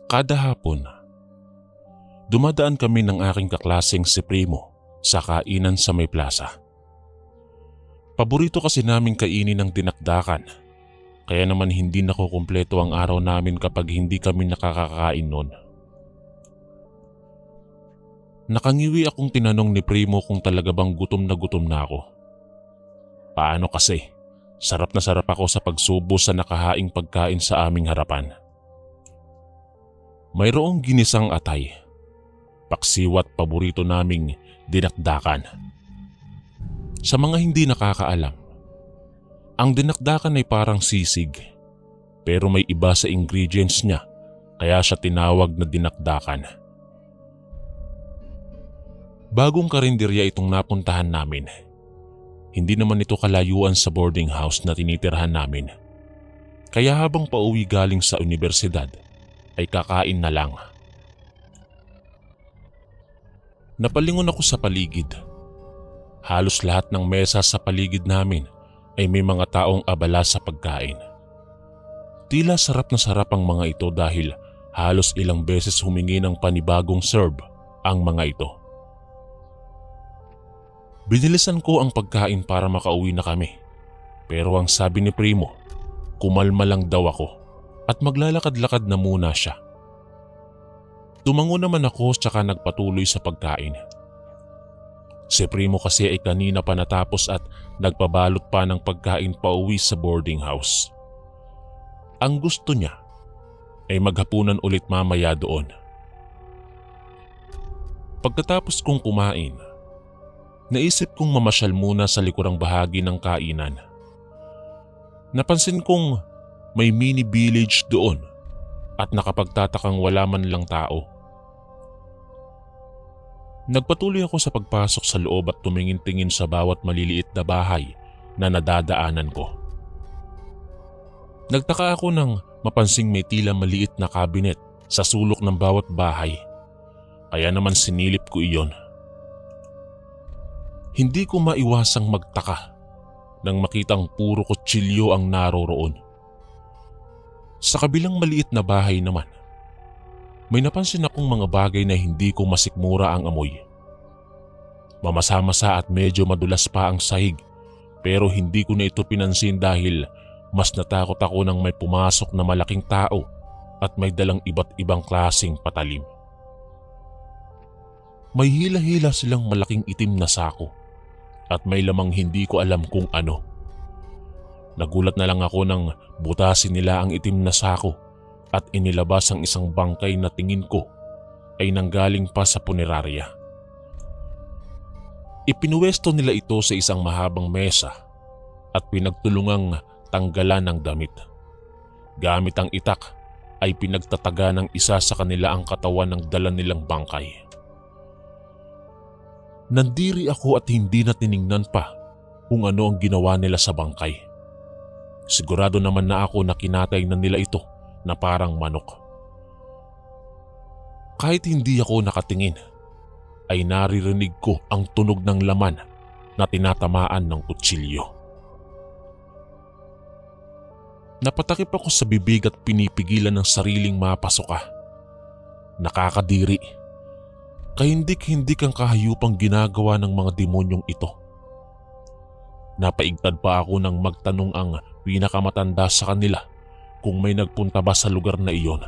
Kada hapon, dumadaan kami ng aking kaklaseng si Primo sa kainan sa may plaza. Paborito kasi namin kainin ng dinakdakan, kaya naman hindi nakukumpleto ang araw namin kapag hindi kami nakakakain noon. Nakangiwi akong tinanong ni Primo kung talaga bang gutom na ako. Paano kasi? Sarap na sarap ako sa pagsubo sa nakahaing pagkain sa aming harapan. Mayroong ginisang atay, paksiwat paborito naming dinakdakan. Sa mga hindi nakakaalam, ang dinakdakan ay parang sisig, pero may iba sa ingredients niya kaya siya tinawag na dinakdakan. Bagong karinderya itong napuntahan namin. Hindi naman ito kalayuan sa boarding house na tinitirhan namin. Kaya habang pauwi galing sa universidad, ay kakain na lang. Napalingon ako sa paligid. Halos lahat ng mesa sa paligid namin ay may mga taong abala sa pagkain. Tila sarap na sarap ang mga ito dahil halos ilang beses humingi ng panibagong serve ang mga ito. Binilisan ko ang pagkain para makauwi na kami. Pero ang sabi ni Primo, kumalma lang daw ako at maglalakad-lakad na muna siya. Tumango naman ako tsaka nagpatuloy sa pagkain. Si Primo kasi ay kanina pa natapos at nagpabalot pa ng pagkain pauwi sa boarding house. Ang gusto niya ay maghapunan ulit mamaya doon. Pagkatapos kong kumain, naisip kong mamasyal muna sa likurang bahagi ng kainan. Napansin kong may mini village doon at nakapagtatakang wala man lang tao. Nagpatuloy ako sa pagpasok sa loob at tumingin-tingin sa bawat maliliit na bahay na nadadaanan ko. Nagtaka ako nang mapansing may tila maliit na cabinet sa sulok ng bawat bahay. Kaya naman sinilip ko iyon. Hindi ko maiwasang magtaka nang makitang puro kutsilyo ang naroroon. Sa kabilang maliit na bahay naman, may napansin akong mga bagay na hindi ko masikmura ang amoy. Mamasa-masa at medyo madulas pa ang sahig, pero hindi ko na ito pinansin dahil mas natakot ako nang may pumasok na malaking tao at may dalang iba't ibang klaseng patalim. May hila-hila silang malaking itim na sako at may lamang hindi ko alam kung ano. Nagulat na lang ako nang butasin nila ang itim na sako at inilabas ang isang bangkay na tingin ko ay nanggaling pa sa punerarya. Ipinuwesto nila ito sa isang mahabang mesa at pinagtulungang tanggalan ng damit. Gamit ang itak ay pinagtataga ng isa sa kanila ang katawan ng dala nilang bangkay. Nandiri ako at hindi na tiningnan pa kung ano ang ginawa nila sa bangkay. Sigurado naman na ako na kinatay na nila ito na parang manok. Kahit hindi ako nakatingin, ay naririnig ko ang tunog ng laman na tinatamaan ng kutsilyo. Napatakip ako sa bibig at pinipigilan ng sariling mapasoka. Nakakadiri. Kahindik-hindik ang kahayupang ginagawa ng mga demonyong ito. Napaigtad pa ako nang magtanong ang pinakamatanda sa kanila kung may nagpunta ba sa lugar na iyon.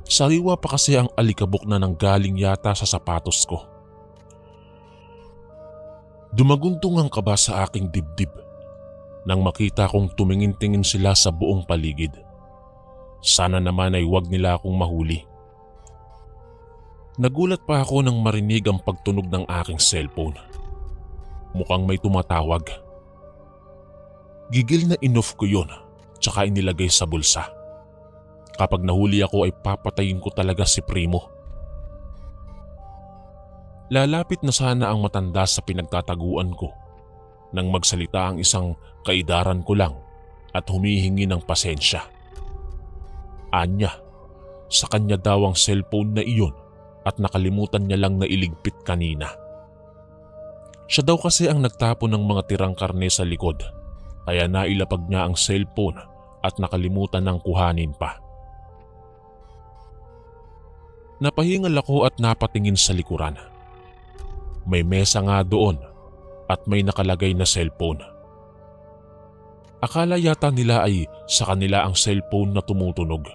Sariwa pa kasi ang alikabok na nanggaling yata sa sapatos ko. Dumaguntong ang kaba sa aking dibdib nang makita kong tumingin-tingin sila sa buong paligid. Sana naman ay wag nila akong mahuli. Nagulat pa ako nang marinig ang pagtunog ng aking cellphone. Mukhang may tumatawag. Gigil na inoff ko yun, tsaka inilagay sa bulsa. Kapag nahuli ako ay papatayin ko talaga si Primo. Lalapit na sana ang matanda sa pinagtataguan ko nang magsalita ang isang kaidaran ko lang at humihingi ng pasensya. Anya, sa kanya daw ang cellphone na iyon at nakalimutan niya lang na iligpit kanina. Siya daw kasi ang nagtapon ng mga tirang karne sa likod, kaya nailapag niya ang cellphone at nakalimutan ng kuhanin pa. Napahingal ako at napatingin sa likuran. May mesa nga doon at may nakalagay na cellphone. Akala yata nila ay sa kanila ang cellphone na tumutunog.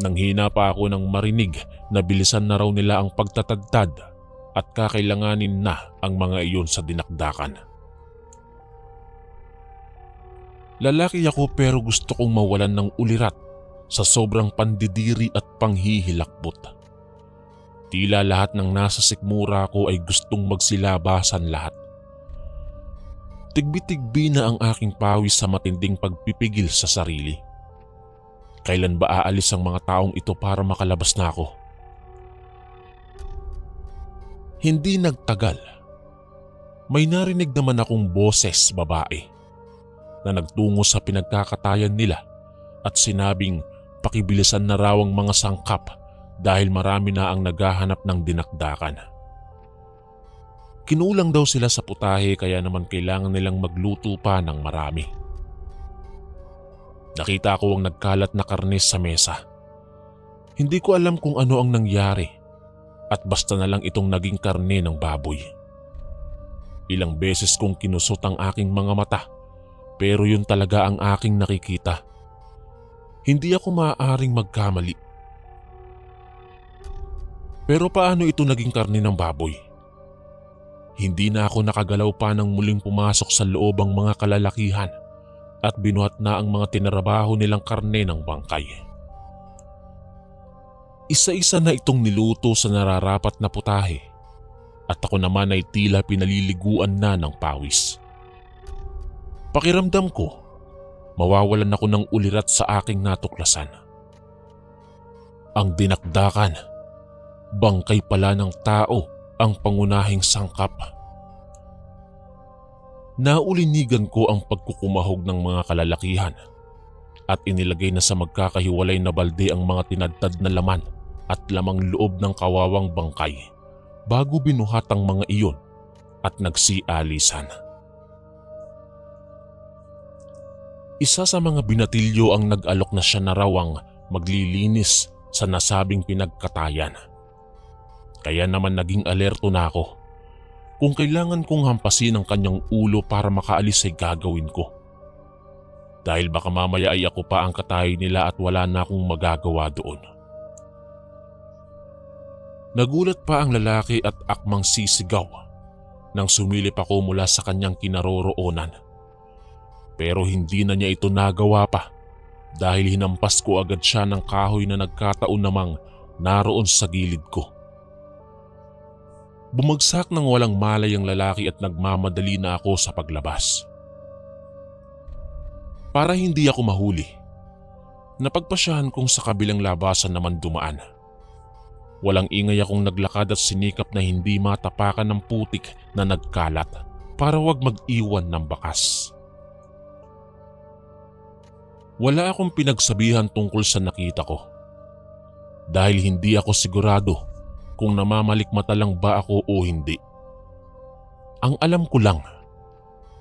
Nanghina pa ako nang marinig na bilisan na raw nila ang pagtatadtad at kakailanganin na ang mga iyon sa dinakdakan. Lalaki ako pero gusto kong mawalan ng ulirat sa sobrang pandidiri at panghihilakbot. Tila lahat ng nasa sikmura ko ay gustong magsilabasan lahat. Tigbi-tigbi na ang aking pawis sa matinding pagpipigil sa sarili. Kailan ba aalis ang mga taong ito para makalabas na ako? Hindi nagtagal. May narinig naman akong boses babae na nagtungo sa pinagkakatayan nila at sinabing pakibilisan na raw ang mga sangkap dahil marami na ang naghahanap ng dinakdakan. Kinulang daw sila sa putahe kaya naman kailangan nilang magluto pa ng marami. Nakita ko ang nagkalat na karne sa mesa. Hindi ko alam kung ano ang nangyari at basta na lang itong naging karne ng baboy. Ilang beses kong kinusot ang aking mga mata pero yun talaga ang aking nakikita. Hindi ako maaaring magkamali. Pero paano ito naging karne ng baboy? Hindi na ako nakagalaw pa nang muling pumasok sa loob ang mga kalalakihan at binuhat na ang mga tinarabaho nilang karne ng bangkay. Isa-isa na itong niluto sa nararapat na putahe at ako naman ay tila pinaliliguan na ng pawis. Pakiramdam ko, mawawalan ako ng ulirat sa aking natuklasan. Ang dinakdakan, bangkay pala ng tao ang pangunahing sangkap. Naulinigan ko ang pagkukumahog ng mga kalalakihan at inilagay na sa magkakahiwalay na balde ang mga tinadtad na laman at lamang loob ng kawawang bangkay bago binuhat ang mga iyon at nagsialisan. Isa sa mga binatilyo ang nag-alok na siya na raw ang maglilinis sa nasabing pinagkatayan. Kaya naman naging alerto na ako. Kung kailangan kong hampasin ang kanyang ulo para makaalis ay gagawin ko. Dahil baka mamaya ay ako pa ang katay nila at wala na akong magagawa doon. Nagulat pa ang lalaki at akmang sisigaw nang sumilip ako mula sa kanyang kinaroroonan. Pero hindi na niya ito nagawa pa dahil hinampas ko agad siya ng kahoy na nagkataon namang naroon sa gilid ko. Bumagsak ng walang malay ang lalaki at nagmamadali na ako sa paglabas. Para hindi ako mahuli, napagpasyahan kong sa kabilang labasan naman dumaan. Walang ingay akong naglakad at sinikap na hindi matapakan ng putik na nagkalat para wag mag-iwan ng bakas. Wala akong pinagsabihan tungkol sa nakita ko dahil hindi ako sigurado kung namamalikmata lang ba ako o hindi. Ang alam ko lang,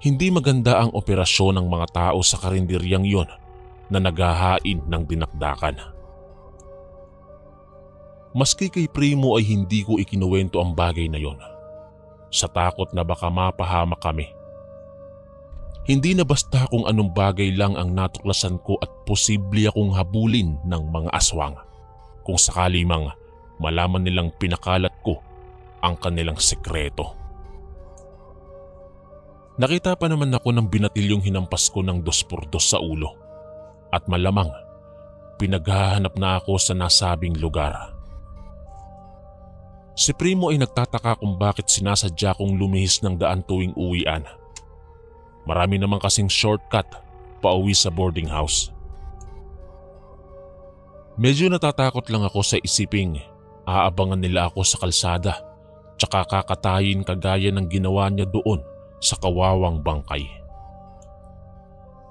hindi maganda ang operasyon ng mga tao sa karinderyang yon na naghahain ng dinakdakan. Maski kay Primo ay hindi ko ikinuwento ang bagay na yon sa takot na baka mapahamak kami. Hindi na basta kung anong bagay lang ang natuklasan ko at posible akong habulin ng mga aswang kung sakali mang malaman nilang pinakalat ko ang kanilang sekreto. Nakita pa naman ako ng binatilyong hinampas ko ng 2x2 sa ulo at malamang pinaghahanap na ako sa nasabing lugar. Si Primo ay nagtataka kung bakit sinasadya kong lumihis ng daan tuwing uwian. Marami naman kasing shortcut pauwi sa boarding house. Medyo natatakot lang ako sa isiping aabangan nila ako sa kalsada tsaka kakatayin kagaya ng ginawa niya doon sa kawawang bangkay.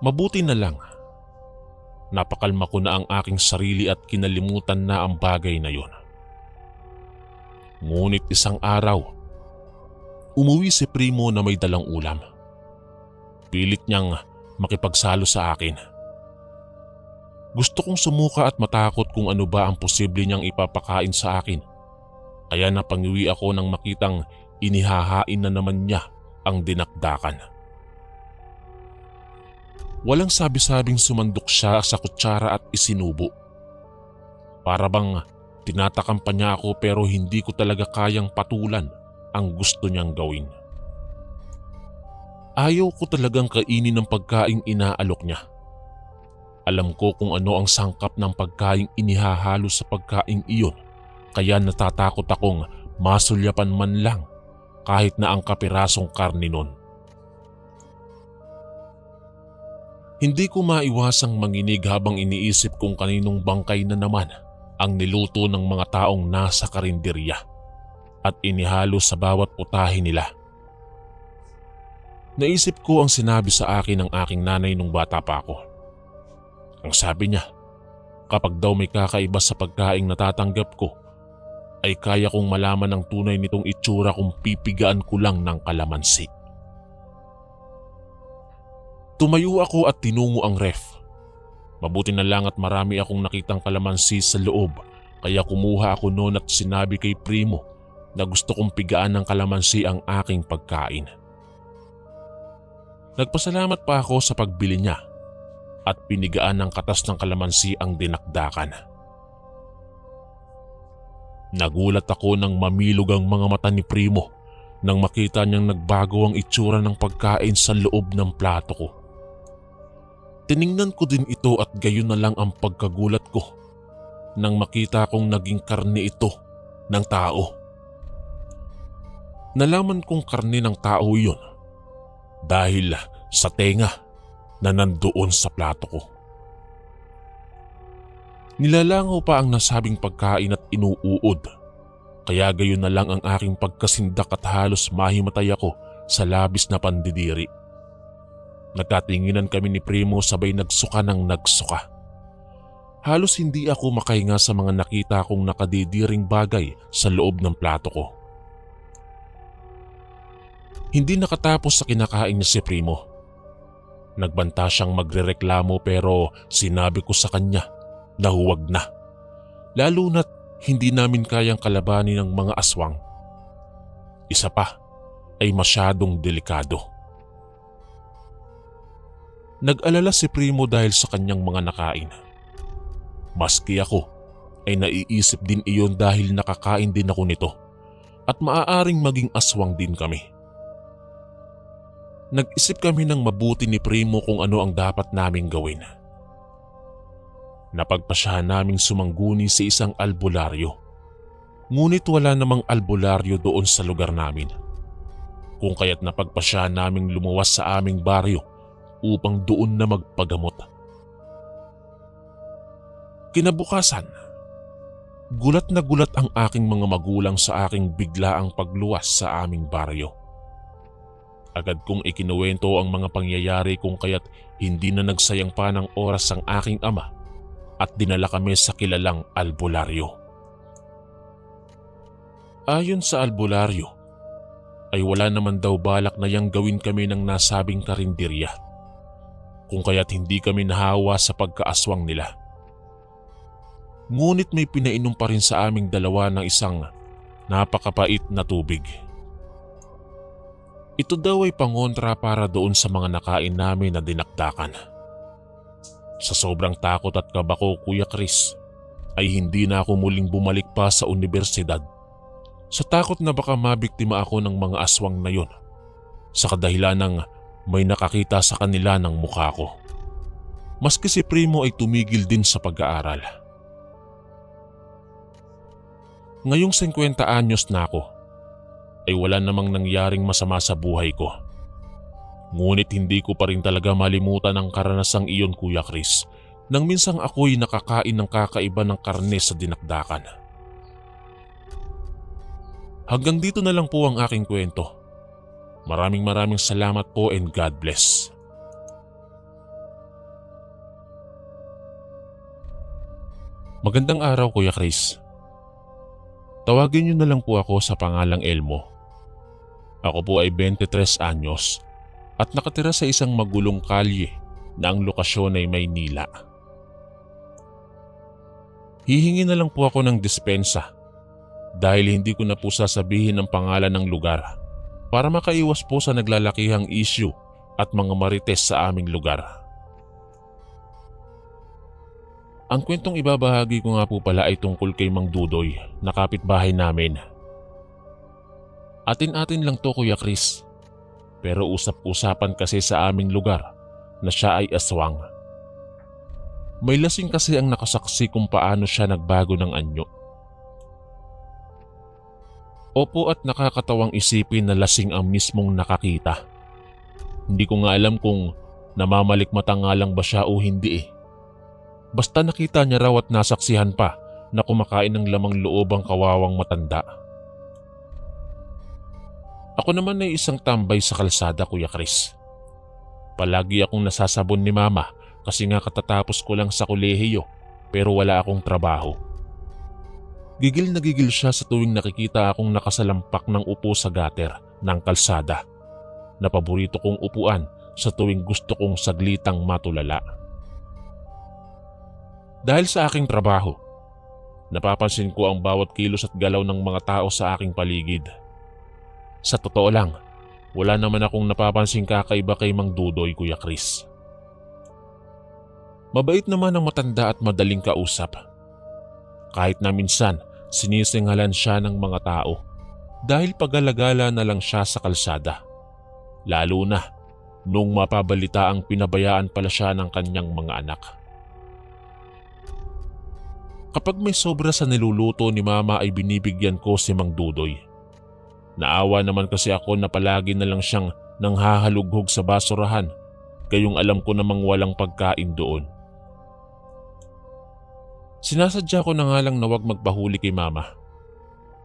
Mabuti na lang, napakalma ko na ang aking sarili at kinalimutan na ang bagay na yon. Ngunit isang araw, umuwi si Primo na may dalang ulam. Pilit niyang makipagsalo sa akin. Gusto kong sumuka at matakot kung ano ba ang posible niyang ipapakain sa akin. Kaya napangiwi ako nang makitang inihahain na naman niya ang dinakdakan. Walang sabi-sabing sumandok siya sa kutsara at isinubo. Para bang tinatakam pa niya ako pero hindi ko talaga kayang patulan ang gusto niyang gawin. Ayaw ko talagang kainin ng pagkaing inaalok niya. Alam ko kung ano ang sangkap ng pagkaing inihahalo sa pagkaing iyon, kaya natatakot akong masulyapan man lang kahit na ang kapirasong karne nun. Hindi ko maiwasang manginig habang iniisip kung kaninong bangkay na naman ang niluto ng mga taong nasa karinderya at inihalo sa bawat putahe nila. Naisip ko ang sinabi sa akin ng aking nanay nung bata pa ako. Ang sabi niya, kapag daw may kakaiba sa pagkaing natatanggap ko, ay kaya kong malaman ang tunay nitong itsura kung pipigaan ko lang ng kalamansi. Tumayo ako at tinungo ang ref. Mabuti na lang at marami akong nakitang kalamansi sa loob, kaya kumuha ako noon at sinabi kay Primo na gusto kong pigaan ng kalamansi ang aking pagkain. Nagpasalamat pa ako sa pagbili niya at pinigaan ng katas ng kalamansi ang dinakdakan. Nagulat ako nang mamilog ang mga mata ni Primo nang makita niyang nagbago ang itsura ng pagkain sa loob ng plato ko. Tiningnan ko din ito at gayon na lang ang pagkagulat ko nang makita kong naging karne ito ng tao. Nalaman kong karne ng tao iyon dahil sa tenga na nandoon sa plato ko. Nilalangaw pa ang nasabing pagkain at inuuod, kaya gayon na lang ang aking pagkasindak at halos mahimatay ako sa labis na pandidiri. Nagkatinginan kami ni Primo sabay nagsuka ng nagsuka. Halos hindi ako makahinga sa mga nakita kong nakadidiring bagay sa loob ng plato ko. Hindi nakatapos sa kinakain niya si Primo. Nagbanta siyang magrereklamo pero sinabi ko sa kanya na huwag na. Lalo na't hindi namin kayang kalabanin ng mga aswang. Isa pa ay masyadong delikado. Nag-alala si Primo dahil sa kanyang mga nakain. Maski ako ay naiisip din iyon dahil nakakain din ako nito at maaaring maging aswang din kami. Nag-isip kami ng mabuti ni Primo kung ano ang dapat naming gawin. Napagpasyahan naming sumangguni sa isang albularyo. Ngunit wala namang albularyo doon sa lugar namin. Kung kaya't napagpasyahan naming lumuwas sa aming baryo upang doon na magpagamot. Kinabukasan, gulat na gulat ang aking mga magulang sa aking biglaang pagluwas sa aming baryo. Agad kong ikinuwento ang mga pangyayari kung kaya't hindi na nagsayang pa ng oras ang aking ama at dinala kami sa kilalang albularyo. Ayon sa albularyo, ay wala naman daw balak na yang gawin kami ng nasabing karinderya, kung kaya't hindi kami nahawa sa pagkaaswang nila. Ngunit may pinainom pa rin sa aming dalawa ng isang napakapait na tubig. Ito daw ay pangontra para doon sa mga nakain namin na dinakdakan. Sa sobrang takot at kaba ko, Kuya Chris, ay hindi na ako muling bumalik pa sa universidad sa takot na baka mabiktima ako ng mga aswang na yon sa kadahilan ng may nakakita sa kanila ng mukha ko. Maski si Primo ay tumigil din sa pag-aaral. Ngayong 50 anyos na ako, ay wala namang nangyaring masama sa buhay ko. Ngunit hindi ko pa rin talaga malimutan ang karanasang iyon, Kuya Chris, nang minsang ako'y nakakain ng kakaiba ng karne sa dinakdakan. Hanggang dito na lang po ang aking kwento. Maraming salamat po and God bless. Magandang araw, Kuya Chris. Tawagin niyo na lang po ako sa pangalang Elmo. Ako po ay 23 anyos at nakatira sa isang magulong kalye na ang lokasyon ay Maynila. Hihingi na lang po ako ng dispensa dahil hindi ko na po sasabihin ang pangalan ng lugar para makaiwas po sa naglalakihang issue at mga marites sa aming lugar. Ang kwentong ibabahagi ko nga po pala ay tungkol kay Mang Dudoy na kapitbahay namin. Atin-atin lang to Kuya Chris, pero usap-usapan kasi sa aming lugar na siya ay aswang. May lasing kasi ang nakasaksi kung paano siya nagbago ng anyo. Opo, at nakakatawang isipin na lasing ang mismong nakakita. Hindi ko nga alam kung namamalikmata nga lang ba siya o hindi eh. Basta nakita niya raw at nasaksihan pa na kumakain ng lamang loob ang kawawang matanda. Ako naman ay isang tambay sa kalsada Kuya Chris. Palagi akong nasasabon ni Mama kasi nga katatapos ko lang sa kolehiyo pero wala akong trabaho. Gigil na gigil siya sa tuwing nakikita akong nakasalampak ng upo sa gutter ng kalsada na paborito kong upuan sa tuwing gusto kong saglitang matulala. Dahil sa aking trabaho, napapansin ko ang bawat kilos at galaw ng mga tao sa aking paligid. Sa totoo lang, wala naman akong napapansing kakaiba kay Mang Dudoy Kuya Chris. Mabait naman ang matanda at madaling kausap. Kahit na minsan, sinisinghalan siya ng mga tao dahil pagalagala na lang siya sa kalsada. Lalo na nung mapabalita ang pinabayaan pala siya ng kanyang mga anak. Kapag may sobra sa niluluto ni Mama ay binibigyan ko si Mang Dudoy. Naawa naman kasi ako na palagi na lang siyang nanghahalughog sa basurahan, gayong alam ko namang walang pagkain doon. Sinasadya ko na nga lang na wag magpahuli kay Mama.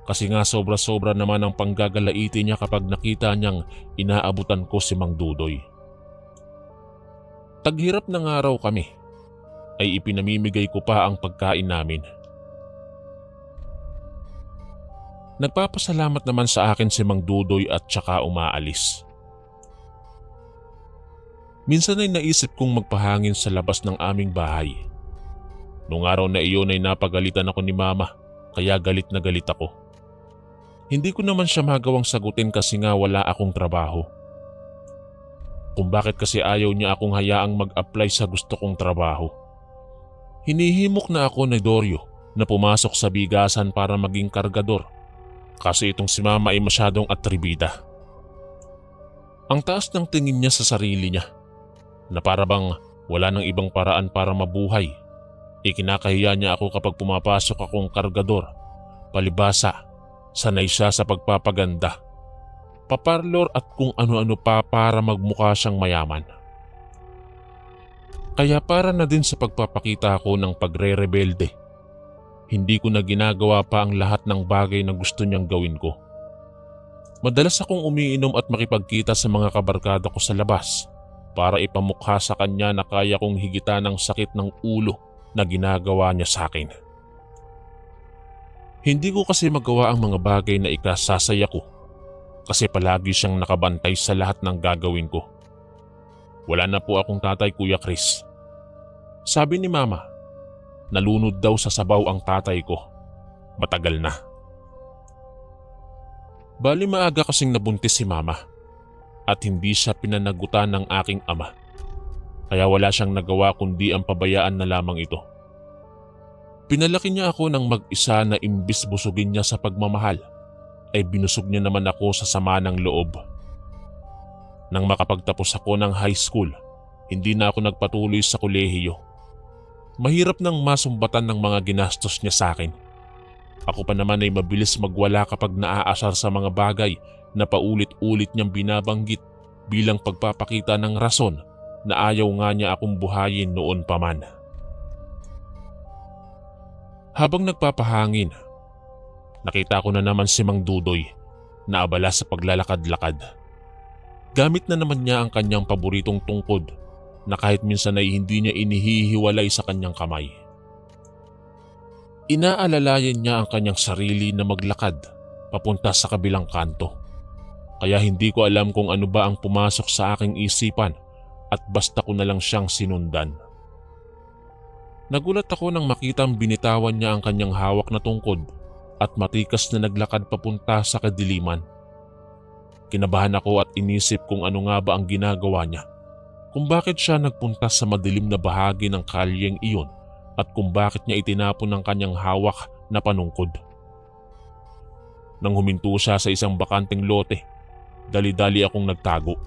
Kasi nga sobra-sobra naman ang panggagalaiti niya kapag nakita niyang inaabutan ko si Mang Dudoy. Taghirap ng araw kami, ay ipinamimigay ko pa ang pagkain namin. Nagpapasalamat naman sa akin si Mang Dudoy at saka umaalis. Minsan ay naisip kong magpahangin sa labas ng aming bahay. Noong araw na iyon ay napagalitan ako ni Mama, kaya galit na galit ako. Hindi ko naman siya magawang sagutin kasi nga wala akong trabaho. Kung bakit kasi ayaw niya akong hayaang mag-apply sa gusto kong trabaho. Hinihimok na ako ni Dorio na pumasok sa bigasan para maging kargador kasi itong si Mama ay masyadong atribida. Ang taas ng tingin niya sa sarili niya na para bang wala nang ibang paraan para mabuhay. Ikinakahiya niya ako kapag pumapasok akong kargador. Palibasa, sanay siya sa pagpapaganda, paparlor at kung ano-ano pa para magmukha siyang mayaman. Kaya para na din sa pagpapakita ko ng pagre-rebelde, hindi ko na ginagawa pa ang lahat ng bagay na gusto niyang gawin ko. Madalas akong umiinom at makipagkita sa mga kabarkada ko sa labas para ipamukha sa kanya na kaya kong higitan ng sakit ng ulo na ginagawa niya sa akin. Hindi ko kasi magawa ang mga bagay na ikasasaya ko kasi palagi siyang nakabantay sa lahat ng gagawin ko. Wala na po akong tatay Kuya Chris. Sabi ni Mama, nalunod daw sa sabaw ang tatay ko. Matagal na. Bali maaga kasing nabuntis si Mama at hindi siya pinanagutan ng aking ama. Kaya wala siyang nagawa kundi ang pabayaan na lamang ito. Pinalaki niya ako ng mag-isa na imbis busugin niya sa pagmamahal, ay binusog niya naman ako sa sama ng loob. Nang makapagtapos ako ng high school, hindi na ako nagpatuloy sa kolehiyo. Mahirap nang masumbatan ng mga ginastos niya sa akin. Ako pa naman ay mabilis magwala kapag naaasar sa mga bagay na paulit-ulit niyang binabanggit bilang pagpapakita ng rason na ayaw nga niya akong buhayin noon pa man. Habang nagpapahangin, nakita ko na naman si Mang Dudoy na abala sa paglalakad-lakad. Gamit na naman niya ang kanyang paboritong tungkod na kahit minsan ay hindi niya inihihiwalay sa kanyang kamay. Inaalalayan niya ang kanyang sarili na maglakad papunta sa kabilang kanto. Kaya hindi ko alam kung ano ba ang pumasok sa aking isipan at basta ko na lang siyang sinundan. Nagulat ako nang makitang binitawan niya ang kanyang hawak na tungkod at matikas na naglakad papunta sa kadiliman. Kinabahan ako at inisip kung ano nga ba ang ginagawa niya, kung bakit siya nagpunta sa madilim na bahagi ng kalyeng iyon at kung bakit niya itinapon ang kanyang hawak na panungkod. Nang huminto siya sa isang bakanteng lote, dali-dali akong nagtago.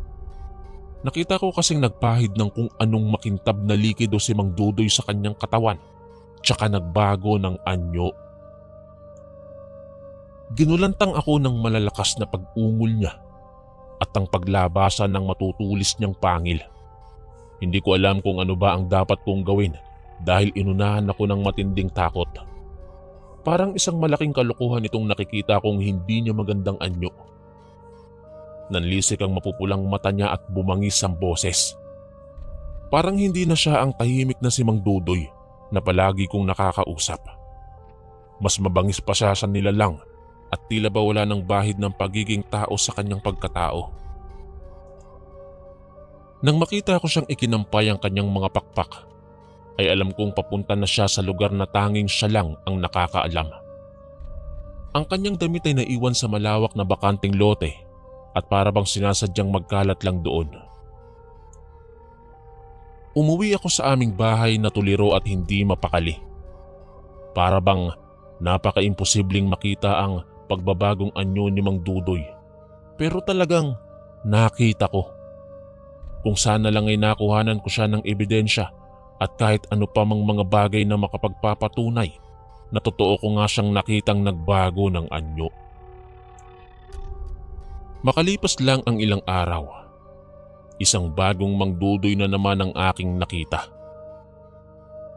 Nakita ko kasing nagpahid ng kung anong makintab na likido si Mang Dudoy sa kanyang katawan, tsaka nagbago ng anyo. Ginulantang ako ng malalakas na pag-ungol niya at ang paglabasan ng matutulis niyang pangil. Hindi ko alam kung ano ba ang dapat kong gawin dahil inunahan ako ng matinding takot. Parang isang malaking kalokohan itong nakikita kong hindi niya magandang anyo. Nanlisik ang mapupulang mata niya at bumangis ang boses. Parang hindi na siya ang tahimik na si Mang Dudoy na palagi kong nakakausap. Mas mabangis pa siya sa nilalang at tila ba wala ng bahid ng pagiging tao sa kanyang pagkatao. Nang makita ko siyang ikinampay ang kanyang mga pakpak, ay alam kong papunta na siya sa lugar na tanging siya lang ang nakakaalam. Ang kanyang damit ay naiwan sa malawak na bakanting lote at para bang sinasadyang magkalat lang doon. Umuwi ako sa aming bahay na tuliro at hindi mapakali. Para bang napaka-imposibleng makita ang pagbabagong anyo ni Mang Dudoy. Pero talagang nakita ko. Kung sana lang ay nakuhanan ko siya ng ebidensya at kahit ano pa mang mga bagay na makapagpapatunay na totoo ko nga siyang nakitang nagbago ng anyo. Makalipas lang ang ilang araw, isang bagong Mang Dudoy na naman ang aking nakita.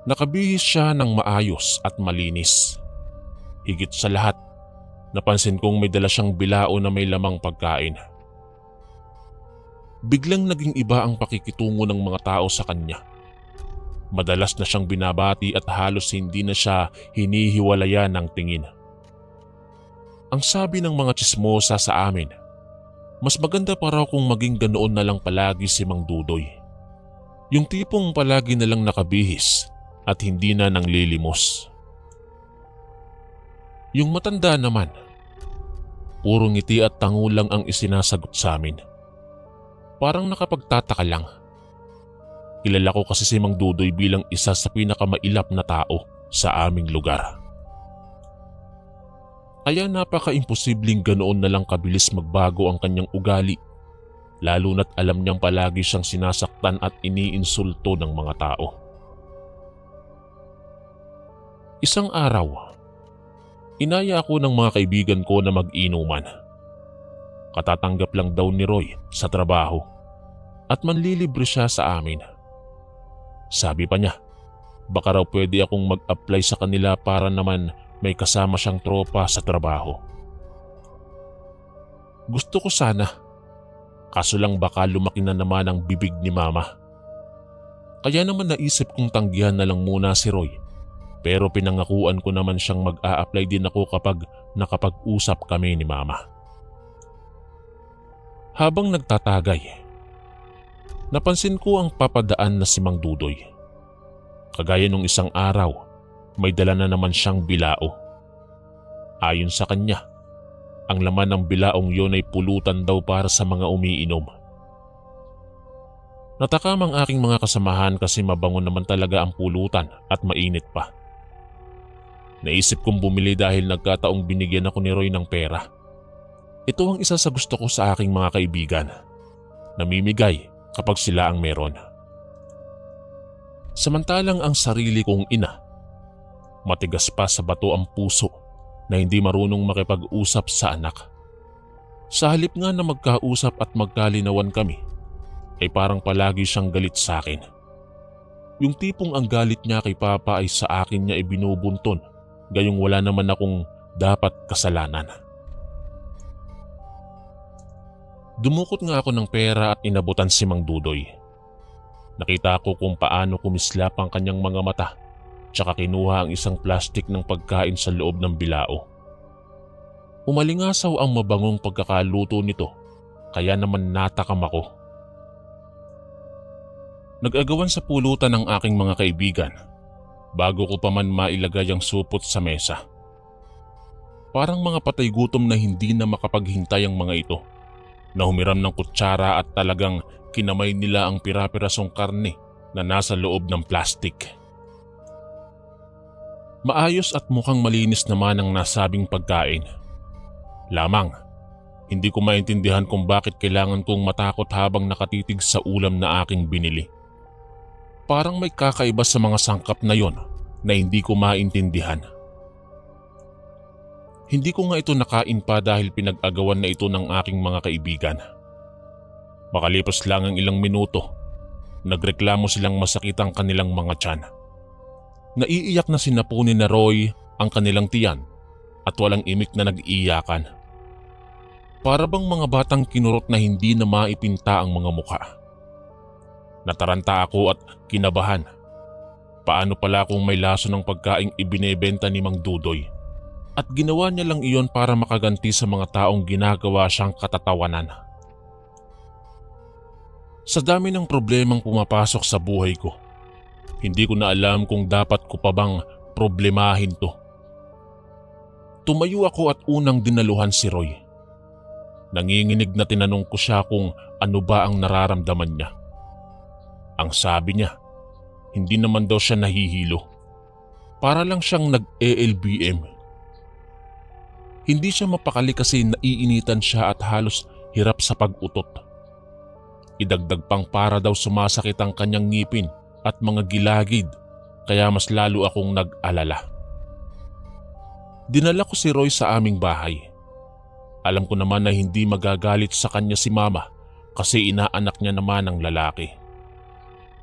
Nakabihis siya ng maayos at malinis. Higit sa lahat, napansin kong may dala siyang bilao na may lamang pagkain. Biglang naging iba ang pakikitungo ng mga tao sa kanya. Madalas na siyang binabati at halos hindi na siya hinihiwalayan ng tingin. Ang sabi ng mga tsismosa sa amin, mas maganda pa raw kung maging ganoon na lang palagi si Mang Dudoy. Yung tipong palagi na lang nakabihis at hindi na nanglilimos. Yung matanda naman, puro ngiti at tango lang ang isinasagot sa amin. Parang nakapagtataka lang. Kilala ko kasi si Mang Dudoy bilang isa sa pinakamailap na tao sa aming lugar. Kaya napaka-imposibleng ganoon na lang kabilis magbago ang kanyang ugali, lalo na't alam niyang palagi siyang sinasaktan at iniinsulto ng mga tao. Isang araw, inaya ako ng mga kaibigan ko na mag-inuman. Katatanggap lang daw ni Roy sa trabaho at manlilibre siya sa amin. Sabi pa niya, baka raw pwede akong mag-apply sa kanila para naman may kasama siyang tropa sa trabaho. Gusto ko sana, kaso lang baka lumaki na naman ang bibig ni Mama. Kaya naman naisip kong tanggihan na lang muna si Roy, pero pinangakuan ko naman siyang mag-a-apply din ako kapag nakapag-usap kami ni Mama. Habang nagtatagay, napansin ko ang papadaan na si Mang Dudoy. Kagaya nung isang araw, may dala na naman siyang bilao. Ayon sa kanya, ang laman ng bilaong yun ay pulutan daw para sa mga umiinom. Natakam ang aking mga kasamahan kasi mabango naman talaga ang pulutan at mainit pa. Naisip kong bumili dahil nagkataong binigyan ako ni Roy ng pera. Ito ang isa sa gusto ko sa aking mga kaibigan. Namimigay kapag sila ang meron. Samantalang ang sarili kong ina, matigas pa sa bato ang puso na hindi marunong makipag-usap sa anak. Sa halip nga na magkausap at magkalinawan kami, ay parang palagi siyang galit sa akin. Yung tipong ang galit niya kay Papa ay sa akin niya ibinubunton, gayong wala naman akong dapat kasalanan. Dumukot nga ako ng pera at inabutan si Mang Dudoy. Nakita ko kung paano kumislap ang kanyang mga mata, tsaka kinuha ang isang plastik ng pagkain sa loob ng bilao. Umalingasaw ang mabangong pagkakaluto nito, kaya naman natakam ako. Nag-agawan sa pulutan ng aking mga kaibigan bago ko pa man mailagay ang supot sa mesa. Parang mga patay gutom na hindi na makapaghintay ang mga ito, na humiram ng kutsara at talagang kinamay nila ang pira-pirasong karne na nasa loob ng plastik. Maayos at mukhang malinis naman ang nasabing pagkain. Lamang, hindi ko maintindihan kung bakit kailangan kong matakot habang nakatitig sa ulam na aking binili. Parang may kakaiba sa mga sangkap na yon na hindi ko maintindihan. Hindi ko nga ito nakain pa dahil pinag-agawan na ito ng aking mga kaibigan. Makalipas lang ang ilang minuto, nagreklamo silang masakit ang kanilang mga tiyan. Naiiyak na sinapunin na Roy ang kanilang tiyan at walang imik na nag-iiyakan. Para bang mga batang kinurot na hindi na maipinta ang mga muka. Nataranta ako at kinabahan. Paano pala kung may laso ng pagkaing ibinebenta ni Mang Dudoy? At ginawa niya lang iyon para makaganti sa mga taong ginagawa siyang katatawanan. Sa dami ng problemang pumapasok sa buhay ko, hindi ko na alam kung dapat ko pa bang problemahin to. Tumayo ako at unang dinaluhan si Roy. Nanginginig na tinanong ko siya kung ano ba ang nararamdaman niya. Ang sabi niya, hindi naman daw siya nahihilo. Para lang siyang nag-ELBM. Hindi siya mapakali kasi naiinitan siya at halos hirap sa pag-utot. Idagdag pang para daw sumasakit ang kanyang ngipin at mga gilagid, kaya mas lalo akong nag-alala. Dinala ko si Roy sa aming bahay. Alam ko naman na hindi magagalit sa kanya si Mama kasi inaanak niya naman ang lalaki.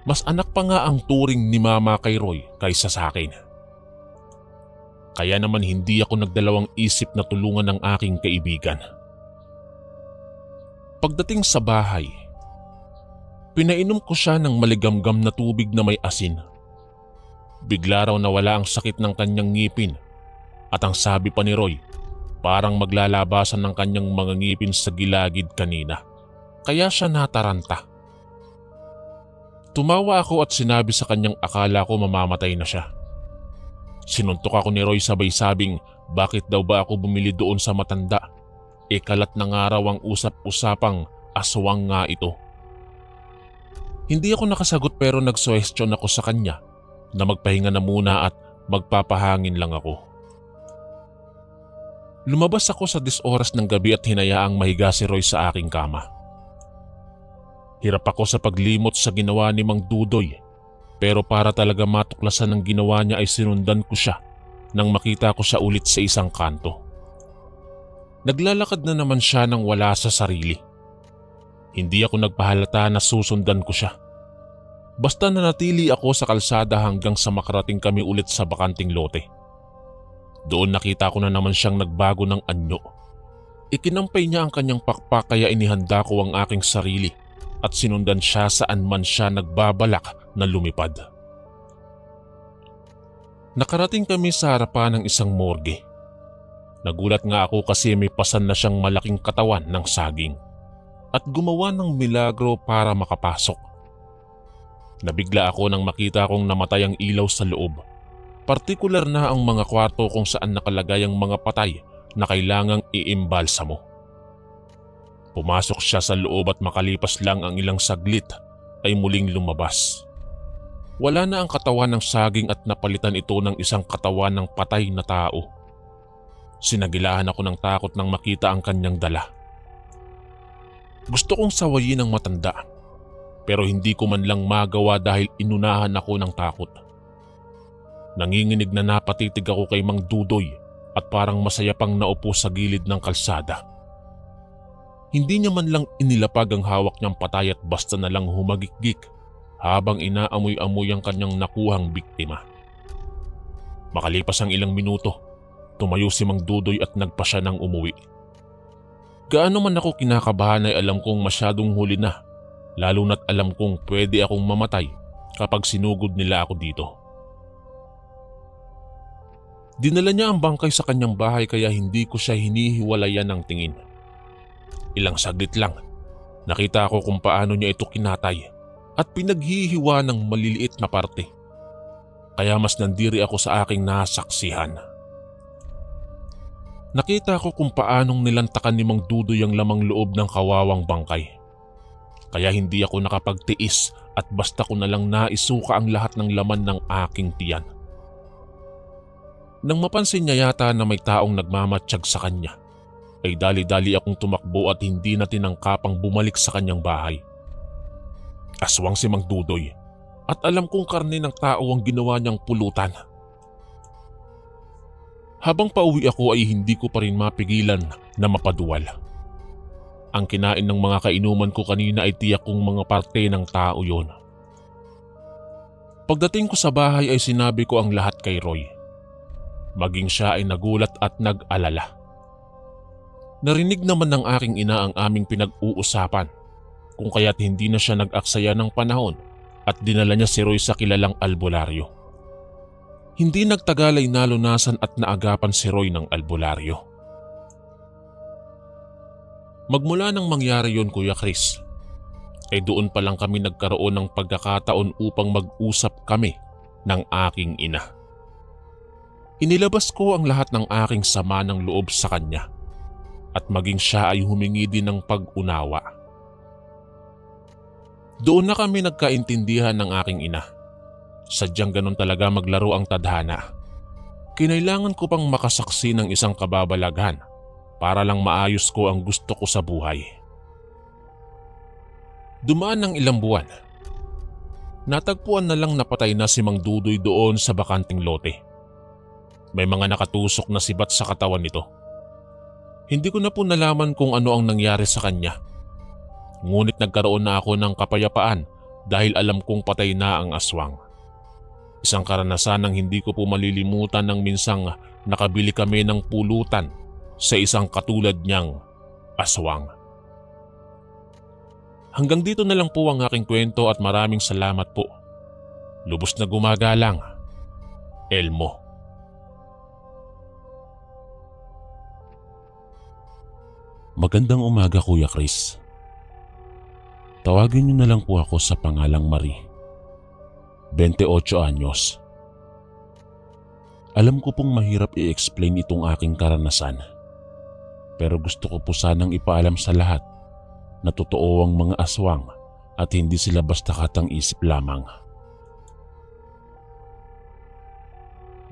Mas anak pa nga ang turing ni Mama kay Roy kaysa sa akin. Kaya naman hindi ako nagdalawang isip na tulungan ng aking kaibigan. Pagdating sa bahay, pinainom ko siya ng maligamgam na tubig na may asin. Bigla raw nawala ang sakit ng kanyang ngipin at ang sabi pa ni Roy, parang maglalabasan ng kanyang mga ngipin sa gilagid kanina. Kaya siya nataranta. Tumawa ako at sinabi sa kanyang akala ko mamamatay na siya. Sinuntok ako ni Roy sabay sabing bakit daw ba ako bumili doon sa matanda? Kalat na nga raw ang usap-usapang aswang nga ito. Hindi ako nakasagot pero nagsuhestyon ako sa kanya na magpahinga na muna at magpapahangin lang ako. Lumabas ako sa 10 oras ng gabi at hinayaang mahiga si Roy sa aking kama. Hirap ako sa paglimot sa ginawa ni Mang Dudoy, pero para talaga matuklasan ng ginawa niya ay sinundan ko siya nang makita ko siya ulit sa isang kanto. Naglalakad na naman siya nang wala sa sarili. Hindi ako nagpahalata na susundan ko siya. Basta nanatili ako sa kalsada hanggang sa makarating kami ulit sa bakanting lote. Doon nakita ko na naman siyang nagbago ng anyo. Ikinampay niya ang kanyang pakpak kaya inihanda ko ang aking sarili at sinundan siya saan man siya nagbabalak na lumipad. Nakarating kami sa harapan ng isang morgue. Nagulat nga ako kasi may pasan na siyang malaking katawan ng saging at gumawa ng milagro para makapasok. Nabigla ako nang makita kong namatay ang ilaw sa loob. Partikular na ang mga kwarto kung saan nakalagay ang mga patay na kailangang iimbalsamo. Pumasok siya sa loob at makalipas lang ang ilang saglit ay muling lumabas. Wala na ang katawan ng saging at napalitan ito ng isang katawan ng patay na tao. Sinagilahan ako ng takot nang makita ang kanyang dala. Gusto kong sawayin ang matanda, pero hindi ko man lang magawa dahil inunahan ako ng takot. Nanginginig na napatitig ako kay Mang Dudoy at parang masaya pang naupo sa gilid ng kalsada. Hindi niya man lang inilapag ang hawak niyang patay at basta na lang humagikgik habang inaamoy-amoy ang kanyang nakuhang biktima. Makalipas ang ilang minuto, tumayo si Mang Dudoy at nagpa siya ng umuwi. Gaano man ako kinakabahan ay alam kong masyadong huli na, lalo na't alam kong pwede akong mamatay kapag sinugod nila ako dito. Dinala niya ang bangkay sa kanyang bahay kaya hindi ko siya hinihiwalayan ng tingin. Ilang saglit lang, nakita ko kung paano niya ito kinatay at pinaghihiwa ng maliliit na parte. kaya mas nandiri ako sa aking nasaksihan. Nakita ko kung paanong nilantakan ni Mang Dudoy ang lamang loob ng kawawang bangkay. Kaya hindi ako nakapagtiis at basta ko nalang naisuka ang lahat ng laman ng aking tiyan. Nang mapansin niya yata na may taong nagmamatsyag sa kanya, ay dali-dali akong tumakbo at hindi na tinangkapang bumalik sa kanyang bahay. Aswang si Mang Dudoy at alam kong karne ng tao ang ginawa niyang pulutan. Habang pauwi ako ay hindi ko pa rin mapigilan na mapaduwal. Ang kinain ng mga kainuman ko kanina ay tiyak kong mga parte ng tao yon. Pagdating ko sa bahay ay sinabi ko ang lahat kay Roy. Maging siya ay nagulat at nag-alala. Narinig naman ng aking ina ang aming pinag-uusapan kung kaya't hindi na siya nag-aksaya ng panahon at dinala niya si Roy sa kilalang albularyo. Hindi nagtagal ay nalunasan at naagapan si Roy ng albularyo. Magmula nang mangyari yon, Kuya Chris, ay doon pa lang kami nagkaroon ng pagkakataon upang mag-usap kami ng aking ina. Inilabas ko ang lahat ng aking sama ng loob sa kanya at maging siya ay humingi din ng pag-unawa. Doon na kami nagkaintindihan ng aking ina. Sadyang ganun talaga maglaro ang tadhana. Kinailangan ko pang makasaksi ng isang kababalaghan para lang maayos ko ang gusto ko sa buhay. Dumaan ng ilang buwan. Natagpuan na lang napatay na si Mang Dudoy doon sa bakanting lote. May mga nakatusok na sibat sa katawan nito. Hindi ko na po nalaman kung ano ang nangyari sa kanya. Ngunit nagkaroon na ako ng kapayapaan dahil alam kong patay na ang aswang. Isang karanasan ang hindi ko po malilimutan nang minsang nakabili kami ng pulutan sa isang katulad niyang aswang. Hanggang dito na lang po ang aking kwento at maraming salamat po. Lubos na gumagalang, Elmo. Magandang umaga, Kuya Chris. Tawagin niyo na lang po ako sa pangalang Marie. 28 anyos. Alam ko pong mahirap i-explain itong aking karanasan. Pero gusto ko po sanang ipaalam sa lahat na totoo ang mga aswang at hindi sila basta katang-isip lamang.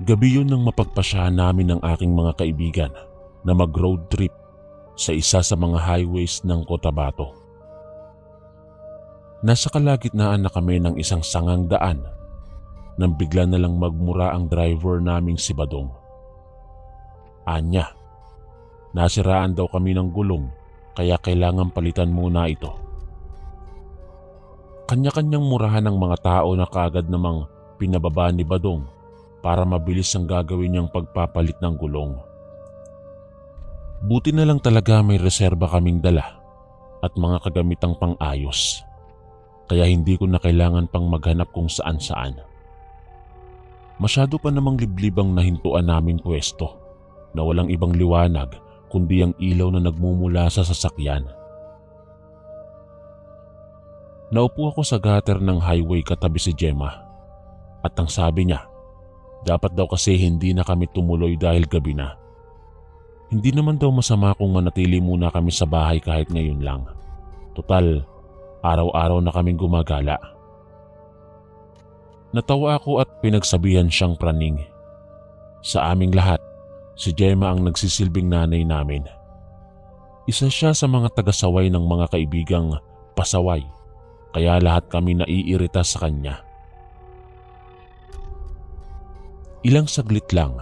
Gabi yun nang mapagpasyahan namin ng aking mga kaibigan na mag-road trip sa isa sa mga highways ng Cotabato. Nasa kalagitnaan na kami ng isang sangang daan nang bigla na lang magmura ang driver naming si Badong. Anya, nasiraan daw kami ng gulong kaya kailangan palitan muna ito. Kanya-kanyang murahan ng mga tao na kaagad namang pinababa ni Badong para mabilis ang gagawin niyang pagpapalit ng gulong. Buti na lang talaga may reserba kaming dala at mga kagamitang pang-ayos. Kaya hindi ko na kailangan pang maghanap kung saan-saan. Masyado pa namang liblibang nahintuan namin pwesto na walang ibang liwanag kundi ang ilaw na nagmumula sa sasakyan. Naupo ako sa gutter ng highway katabi si Gemma at ang sabi niya, dapat daw kasi hindi na kami tumuloy dahil gabi na. Hindi naman daw masama kung manatili muna kami sa bahay kahit ngayon lang. Total, araw-araw na kaming gumagala. Natawa ako at pinagsabihan siyang praning. Sa aming lahat, si Gemma ang nagsisilbing nanay namin. Isa siya sa mga tagasaway ng mga kaibigang pasaway, kaya lahat kami naiirita sa kanya. Ilang saglit lang,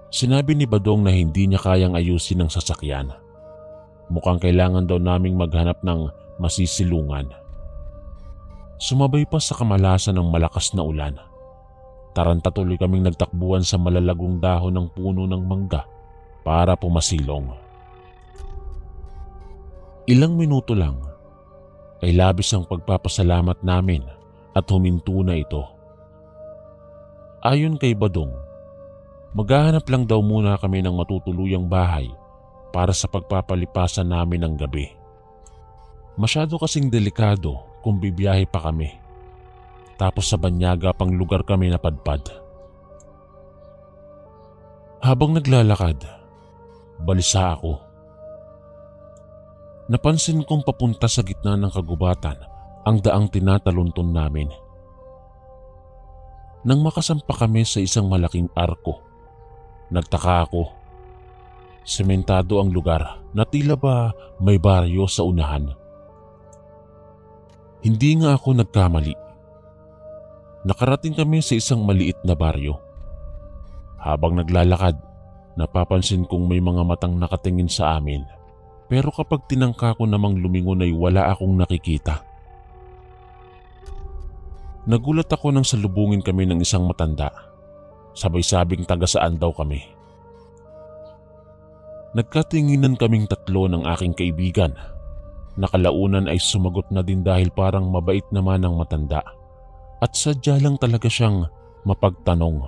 sinabi ni Badong na hindi niya kayang ayusin ang sasakyan. Mukhang kailangan daw naming maghanap ng masisilungan. Sumabay pa sa kamalasan ng malakas na ulan. Taranta tuloy kaming nagtakbuhan sa malalagong dahon ng puno ng mangga para pumasilong. Ilang minuto lang ay labis ang pagpapasalamat namin at huminto na ito. Ayon kay Badong, maghahanap lang daw muna kami ng matutuluyang bahay para sa pagpapalipasan namin ng gabi. Masyado kasing delikado kung bibiyahe pa kami. tapos sa banyaga pang lugar kami napadpad. Habang naglalakad, balisa ako. Napansin kong papunta sa gitna ng kagubatan ang daang tinatalunton namin. Nang makasampa kami sa isang malaking arko, nagtaka ako. Sementado ang lugar na tila ba may baryo sa unahan. Hindi nga ako nagkamali. Nakarating kami sa isang maliit na baryo. Habang naglalakad, napapansin kong may mga matang nakatingin sa amin. Pero kapag tinangka ko namang lumingon ay wala akong nakikita. Nagulat ako nang salubungin kami ng isang matanda. Sabay-sabing taga saan daw kami. Nagkatinginan kaming tatlo ng aking kaibigan. Nakalaunan ay sumagot na din dahil parang mabait naman ang matanda. At sadya lang talaga siyang mapagtanong.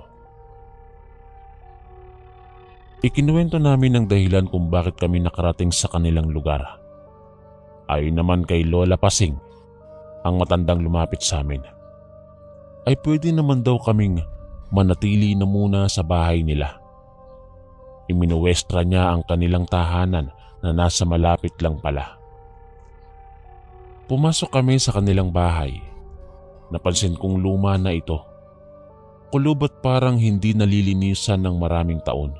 Ikinuwento namin ang dahilan kung bakit kami nakarating sa kanilang lugar. Ayon naman kay Lola Pasing, ang matandang lumapit sa amin, ay pwede naman daw kaming manatili na muna sa bahay nila. Iminuwestra niya ang kanilang tahanan na nasa malapit lang pala. Pumasok kami sa kanilang bahay. Napansin kong luma na ito. Kulubot parang hindi nalilinisan ng maraming taon.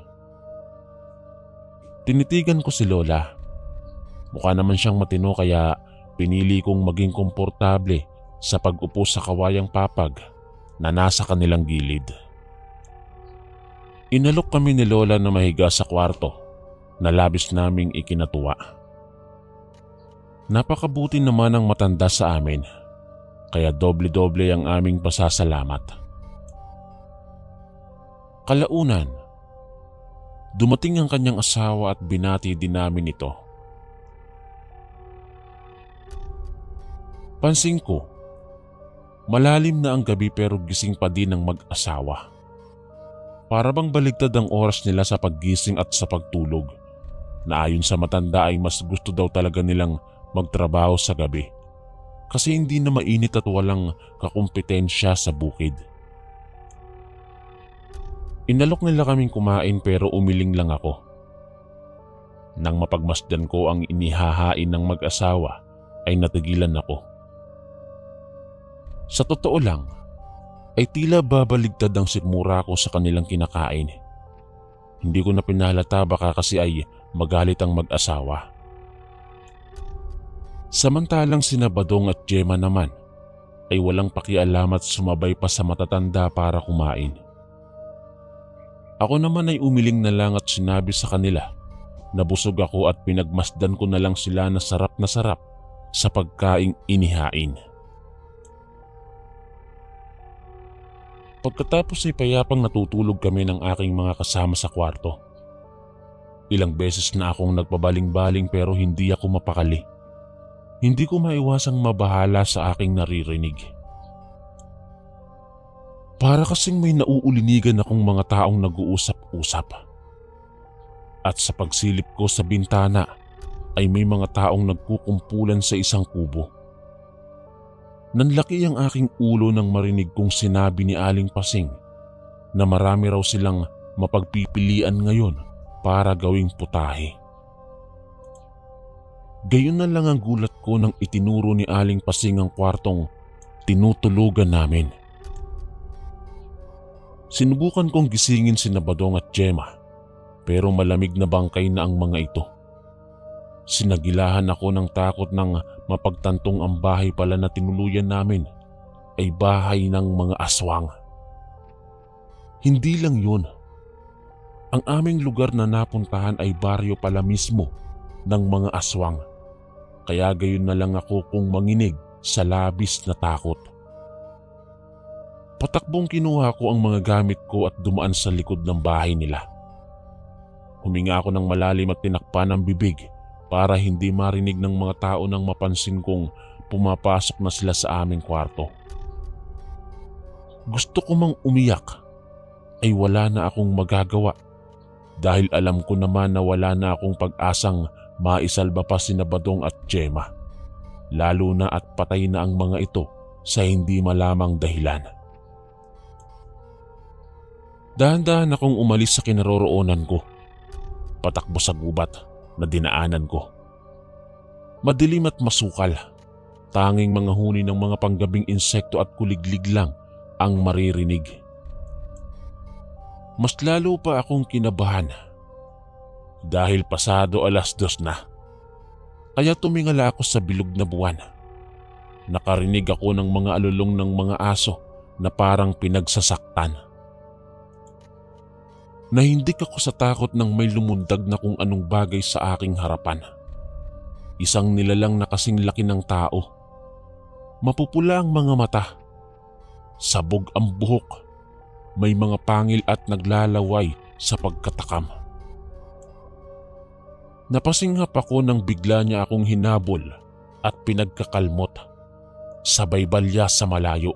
Tinitigan ko si Lola. Mukha naman siyang matino kaya pinili kong maging komportable sa pag-upo sa kawayang papag na nasa kanilang gilid. Inalok kami ni Lola na mahiga sa kwarto na labis naming ikinatuwa. Napakabuti naman ang matanda sa amin kaya doble-doble ang aming pasasalamat. Kalaunan, dumating ang kanyang asawa at binati din namin ito. Pansin ko, malalim na ang gabi pero gising pa din ang mag-asawa. Para bang baligtad ang oras nila sa paggising at sa pagtulog, na ayon sa matanda ay mas gusto daw talaga nilang magtrabaho sa gabi kasi hindi na mainit at walang kakumpetensya sa bukid. Inalok nila kaming kumain pero umiling lang ako. Nang mapagmasdan ko ang inihahain ng mag-asawa ay natigilan ako. Sa totoo lang, ay tila babaligtad ang sikmura ko sa kanilang kinakain. Hindi ko na pinahalata baka kasi ay magalit ang mag-asawa. Samantalang sina Badong at Gemma naman ay walang pakialam at sumabay pa sa matatanda para kumain. Ako naman ay umiling na lang at sinabi sa kanila na busog ako at pinagmasdan ko na lang sila na sarap sa pagkaing inihain. Pagkatapos ay payapang natutulog kami ng aking mga kasama sa kwarto. Ilang beses na akong nagpabaling-baling pero hindi ako mapakali. Hindi ko maiwasang mabahala sa aking naririnig. Para kasing may nauulinigan akong mga taong nag-uusap-usap. At sa pagsilip ko sa bintana ay may mga taong nagkukumpulan sa isang kubo. Nanlaki ang aking ulo nang marinig kong sinabi ni Aling Pasing na marami raw silang mapagpipilian ngayon para gawing putahe. Gayon na lang ang gulat ko nang itinuro ni Aling Pasing ang kwartong tinutulugan namin. Sinubukan kong gisingin sina Badong at Gemma pero malamig na bangkay na ang mga ito. Sinagilahan ako ng takot nang mapagtantong ang bahay pala na tinuluyan namin ay bahay ng mga aswang. Hindi lang yun. Ang aming lugar na napuntahan ay baryo pala mismo ng mga aswang. Kaya gayon na lang ako kung manginig sa labis na takot. Patakbong kinuha ko ang mga gamit ko at dumaan sa likod ng bahay nila. Huminga ako ng malalim at tinakpan ang bibig para hindi marinig ng mga tao nang mapansin kong pumapasok na sila sa aming kwarto. Gusto ko mang umiyak ay wala na akong magagawa dahil alam ko naman na wala na akong pag-asang maisalba pa sina Badong at Gemma, lalo na at patay na ang mga ito sa hindi malamang dahilan. Dahan-dahan akong umalis sa kinaroroonan ko, patakbo sa gubat na dinaanan ko. Madilim at masukal, tanging mga huni ng mga panggabing insekto at kuliglig lang ang maririnig. Mas lalo pa akong kinabahan dahil pasado 2:00 na. Kaya tumingala ako sa bilog na buwan. Nakarinig ako ng mga alulong ng mga aso na parang pinagsasaktan. Nahindik ako sa takot nang may lumundag na kung anong bagay sa aking harapan. Isang nilalang na kasing laki ng tao. Mapupula ang mga mata. Sabog ang buhok. May mga pangil at naglalaway sa pagkatakam. Napasinghap ako nang bigla niya akong hinabol at pinagkakalmot. Sabay balya sa malayo.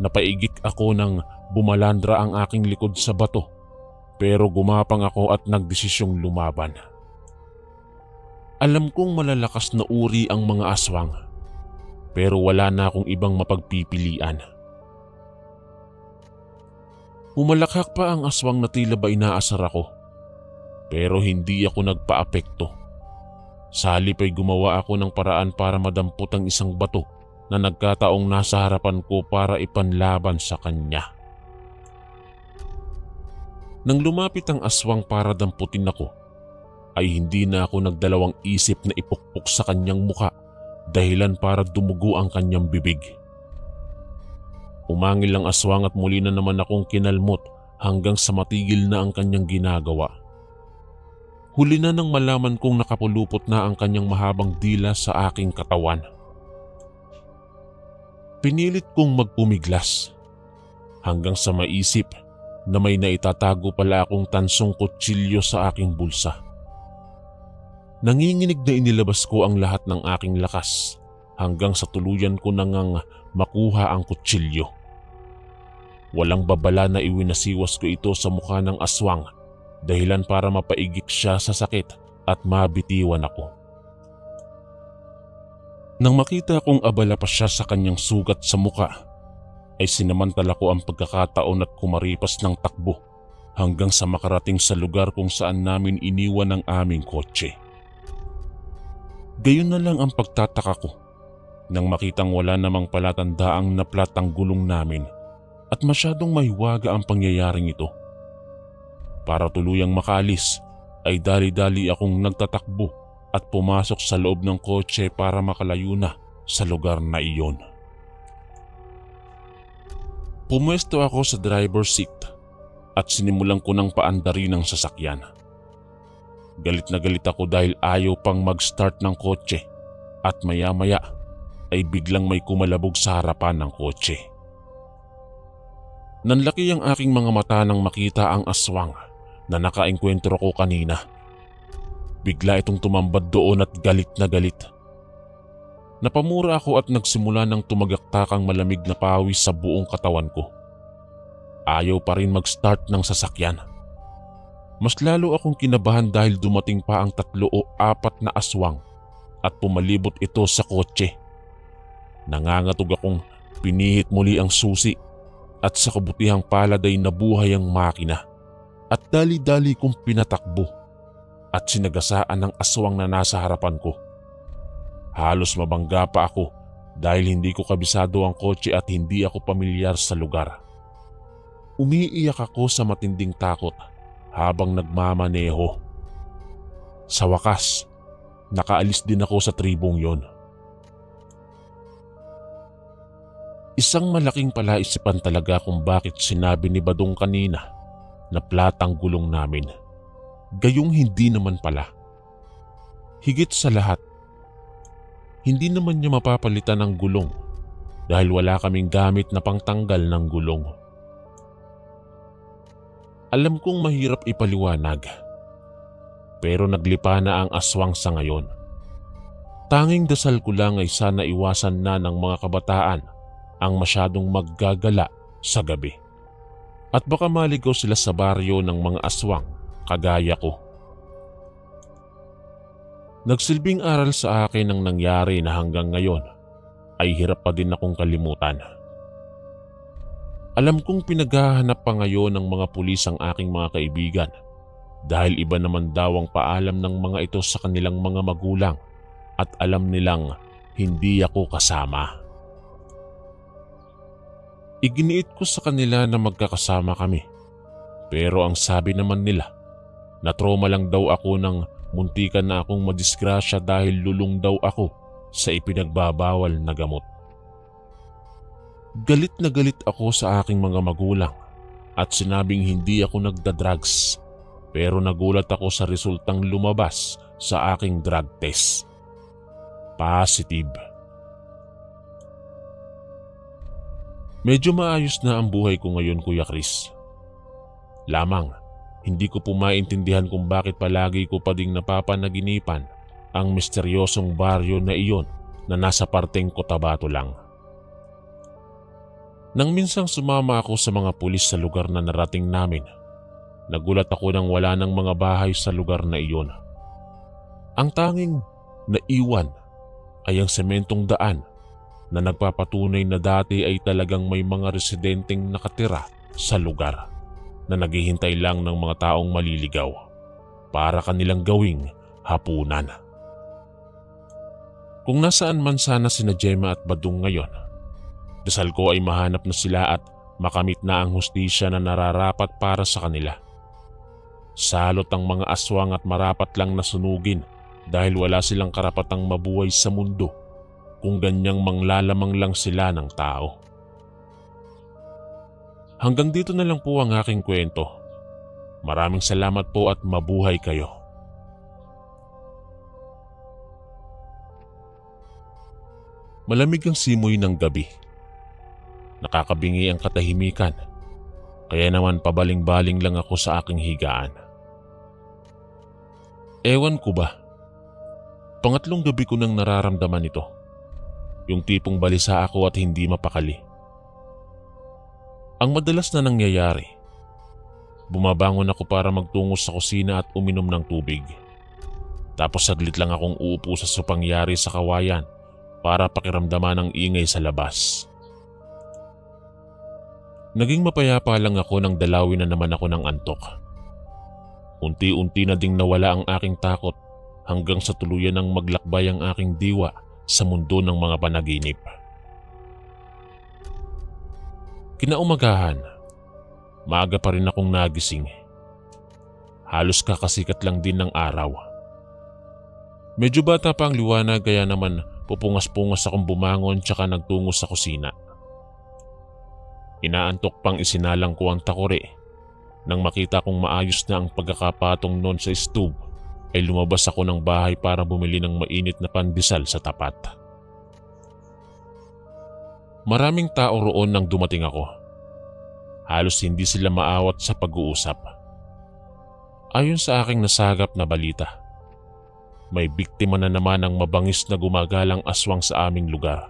Napaigik ako nang bumalandra ang aking likod sa bato, pero gumapang ako at nagdesisyong lumaban. Alam kong malalakas na uri ang mga aswang, pero wala na akong ibang mapagpipilian. Humalakhak pa ang aswang na tila ba inaasar ako, pero hindi ako nagpaapekto. Sa halip ay gumawa ako ng paraan para madampot ang isang bato na nagkataong nasa harapan ko para ipanlaban sa kanya. Nang lumapit ang aswang para damputin ako, ay hindi na ako nagdalawang isip na ipukpok sa kanyang muka dahilan para dumugo ang kanyang bibig. Umangil ang aswang at muli na naman akong kinalmot hanggang sa matigil na ang kanyang ginagawa. Huli na nang malaman kong nakapulupot na ang kanyang mahabang dila sa aking katawan. Pinilit kong magpumiglas hanggang sa maisip na may naitatago pala akong tansong kutsilyo sa aking bulsa. Nanginginig na inilabas ko ang lahat ng aking lakas hanggang sa tuluyan ko nang makuha ang kutsilyo. Walang babala na iwinasiwas ko ito sa mukha ng aswang dahilan para mapaigik siya sa sakit at mabitiwan ako. Nang makita kong abala pa siya sa kanyang sugat sa mukha, ay sinamantala ko ang pagkakataon at kumaripas ng takbo hanggang sa makarating sa lugar kung saan namin iniwan ang aming kotse. Gayon na lang ang pagtataka ko nang makitang wala namang palatandaang naplat ang gulong namin at masyadong mahiwaga ang pangyayaring ito. Para tuluyang makaalis ay dali-dali akong nagtatakbo at pumasok sa loob ng kotse para makalayo na sa lugar na iyon. Pumwesto ako sa driver's seat at sinimulan ko ng paandarin ang sasakyan. Galit na galit ako dahil ayaw pang mag-start ng kotse at maya-maya ay biglang may kumalabog sa harapan ng kotse. Nanlaki ang aking mga mata nang makita ang aswang na nakaengkwentro ko kanina. Bigla itong tumambad doon at galit na galit. Napamura ako at nagsimula ng tumagaktakang malamig na pawis sa buong katawan ko. Ayaw pa rin mag-start ng sasakyan. Mas lalo akong kinabahan dahil dumating pa ang 3 o 4 na aswang at pumalibot ito sa kotse. Nangangatog akong pinihit muli ang susi at sa kabutihang palad ay nabuhay ang makina at dali-dali kong pinatakbo at sinagasaan ng aswang na nasa harapan ko. Halos mabangga pa ako dahil hindi ko kabisado ang kotse at hindi ako pamilyar sa lugar. Umiiyak ako sa matinding takot habang nagmamaneho. Sa wakas, nakaalis din ako sa tribong yon. Isang malaking palaisipan talaga kung bakit sinabi ni Badong kanina na platang gulong namin. Gayong hindi naman pala. Higit sa lahat, hindi naman niya mapapalitan ng gulong dahil wala kaming gamit na pangtanggal ng gulong. Alam kong mahirap ipaliwanag, pero naglipa na ang aswang sa ngayon. Tanging dasal ko lang ay sana iwasan na ng mga kabataan ang masyadong maggagala sa gabi. At baka maligaw sila sa baryo ng mga aswang kagaya ko. Nagsilbing aral sa akin ang nangyari na hanggang ngayon ay hirap pa din akong kalimutan. Alam kong pinaghahanap pa ngayon ng mga pulis ang aking mga kaibigan dahil iba naman daw ang paalam ng mga ito sa kanilang mga magulang at alam nilang hindi ako kasama. Iginiit ko sa kanila na magkakasama kami pero ang sabi naman nila na trauma lang daw ako nang muntikan na akong madisgrasya dahil lulong daw ako sa ipinagbabawal na gamot. Galit na galit ako sa aking mga magulang at sinabing hindi ako nagda-drugs pero nagulat ako sa resultang lumabas sa aking drug test. Positive. Medyo maayos na ang buhay ko ngayon, Kuya Chris. Lamang, hindi ko po maintindihan kung bakit palagi ko pa ding napapanaginipan ang misteryosong baryo na iyon na nasa parteng Cotabato lang. Nang minsang sumama ako sa mga pulis sa lugar na narating namin, nagulat ako nang wala ng mga bahay sa lugar na iyon. Ang tanging naiwan ay ang sementong daan na nagpapatunay na dati ay talagang may mga residenteng nakatira sa lugar na naghihintay lang ng mga taong maliligaw para kanilang gawing hapunan. Kung nasaan man sana sina Gemma at Badong ngayon, dasal ko ay mahanap na sila at makamit na ang hustisya na nararapat para sa kanila. Salot ang mga aswang at marapat lang na sunugin dahil wala silang karapatang mabuhay sa mundo kung ganyang manglalamang lang sila ng tao. Hanggang dito na lang po ang aking kwento. Maraming salamat po at mabuhay kayo. Malamig ang simoy ng gabi. Nakakabingi ang katahimikan, kaya naman pabaling-baling lang ako sa aking higaan. Ewan ko ba, pangatlong gabi ko nang nararamdaman ito. Yung tipong balisa ako at hindi mapakali. Ang madalas na nangyayari, bumabangon ako para magtungo sa kusina at uminom ng tubig. Tapos saglit lang akong uupo sa supangyari sa kawayan para pakiramdaman ang ingay sa labas. Naging mapayapa lang ako nang dalawin na naman ako ng antok. Unti-unti na ding nawala ang aking takot hanggang sa tuluyan ng maglakbay ang aking diwa sa mundo ng mga panaginip. Kinaumagahan, maaga pa rin akong nagising. Halos kakasikat lang din ng araw. Medyo bata pa ang liwanag kaya naman pupungas-pungas akong bumangon tsaka nagtungo sa kusina. Inaantok pang isinalang ko ang takore. Nang makita kong maayos na ang pagkakapatong noon sa stove, ay lumabas ako ng bahay para bumili ng mainit na pandesal sa tapat. Maraming tao roon nang dumating ako. Halos hindi sila maawat sa pag-uusap. Ayon sa aking nasagap na balita, may biktima na naman ng mabangis na gumagalang aswang sa aming lugar.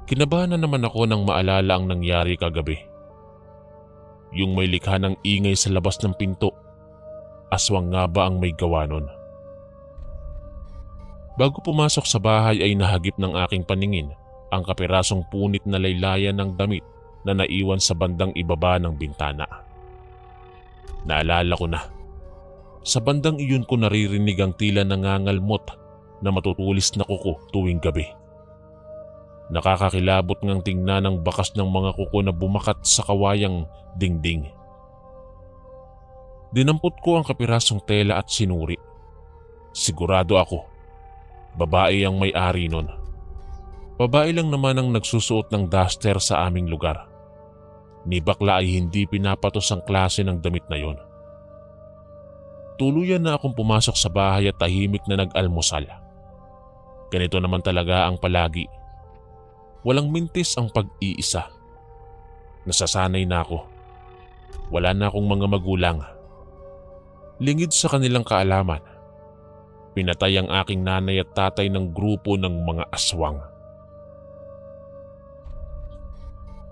Kinabahan na naman ako nang maalala ang nangyari kagabi. Yung may likha ng ingay sa labas ng pinto, aswang nga ba ang may gawa nun? Bago pumasok sa bahay ay nahagip ng aking paningin ang kapirasong punit na laylayan ng damit na naiwan sa bandang ibaba ng bintana. Naalala ko na, sa bandang iyon ko naririnig ang tila nangangalmot na matutulis na kuko tuwing gabi. Nakakakilabot ngang tingnan ang bakas ng mga kuko na bumakat sa kawayang dingding. Dinampot ko ang kapirasong tela at sinuri. Sigurado ako, babae ang may-ari nun. Babae lang naman ang nagsusuot ng duster sa aming lugar. Ni bakla ay hindi pinapatos ang klase ng damit na yon. Tuluyan na akong pumasok sa bahay at tahimik na nag-almusal. Ganito naman talaga ang palagi. Walang mintis ang pag-iisa. Nasasanay na ako. Wala na akong mga magulang. Lingid sa kanilang kaalaman, pinatay ang aking nanay at tatay ng grupo ng mga aswang.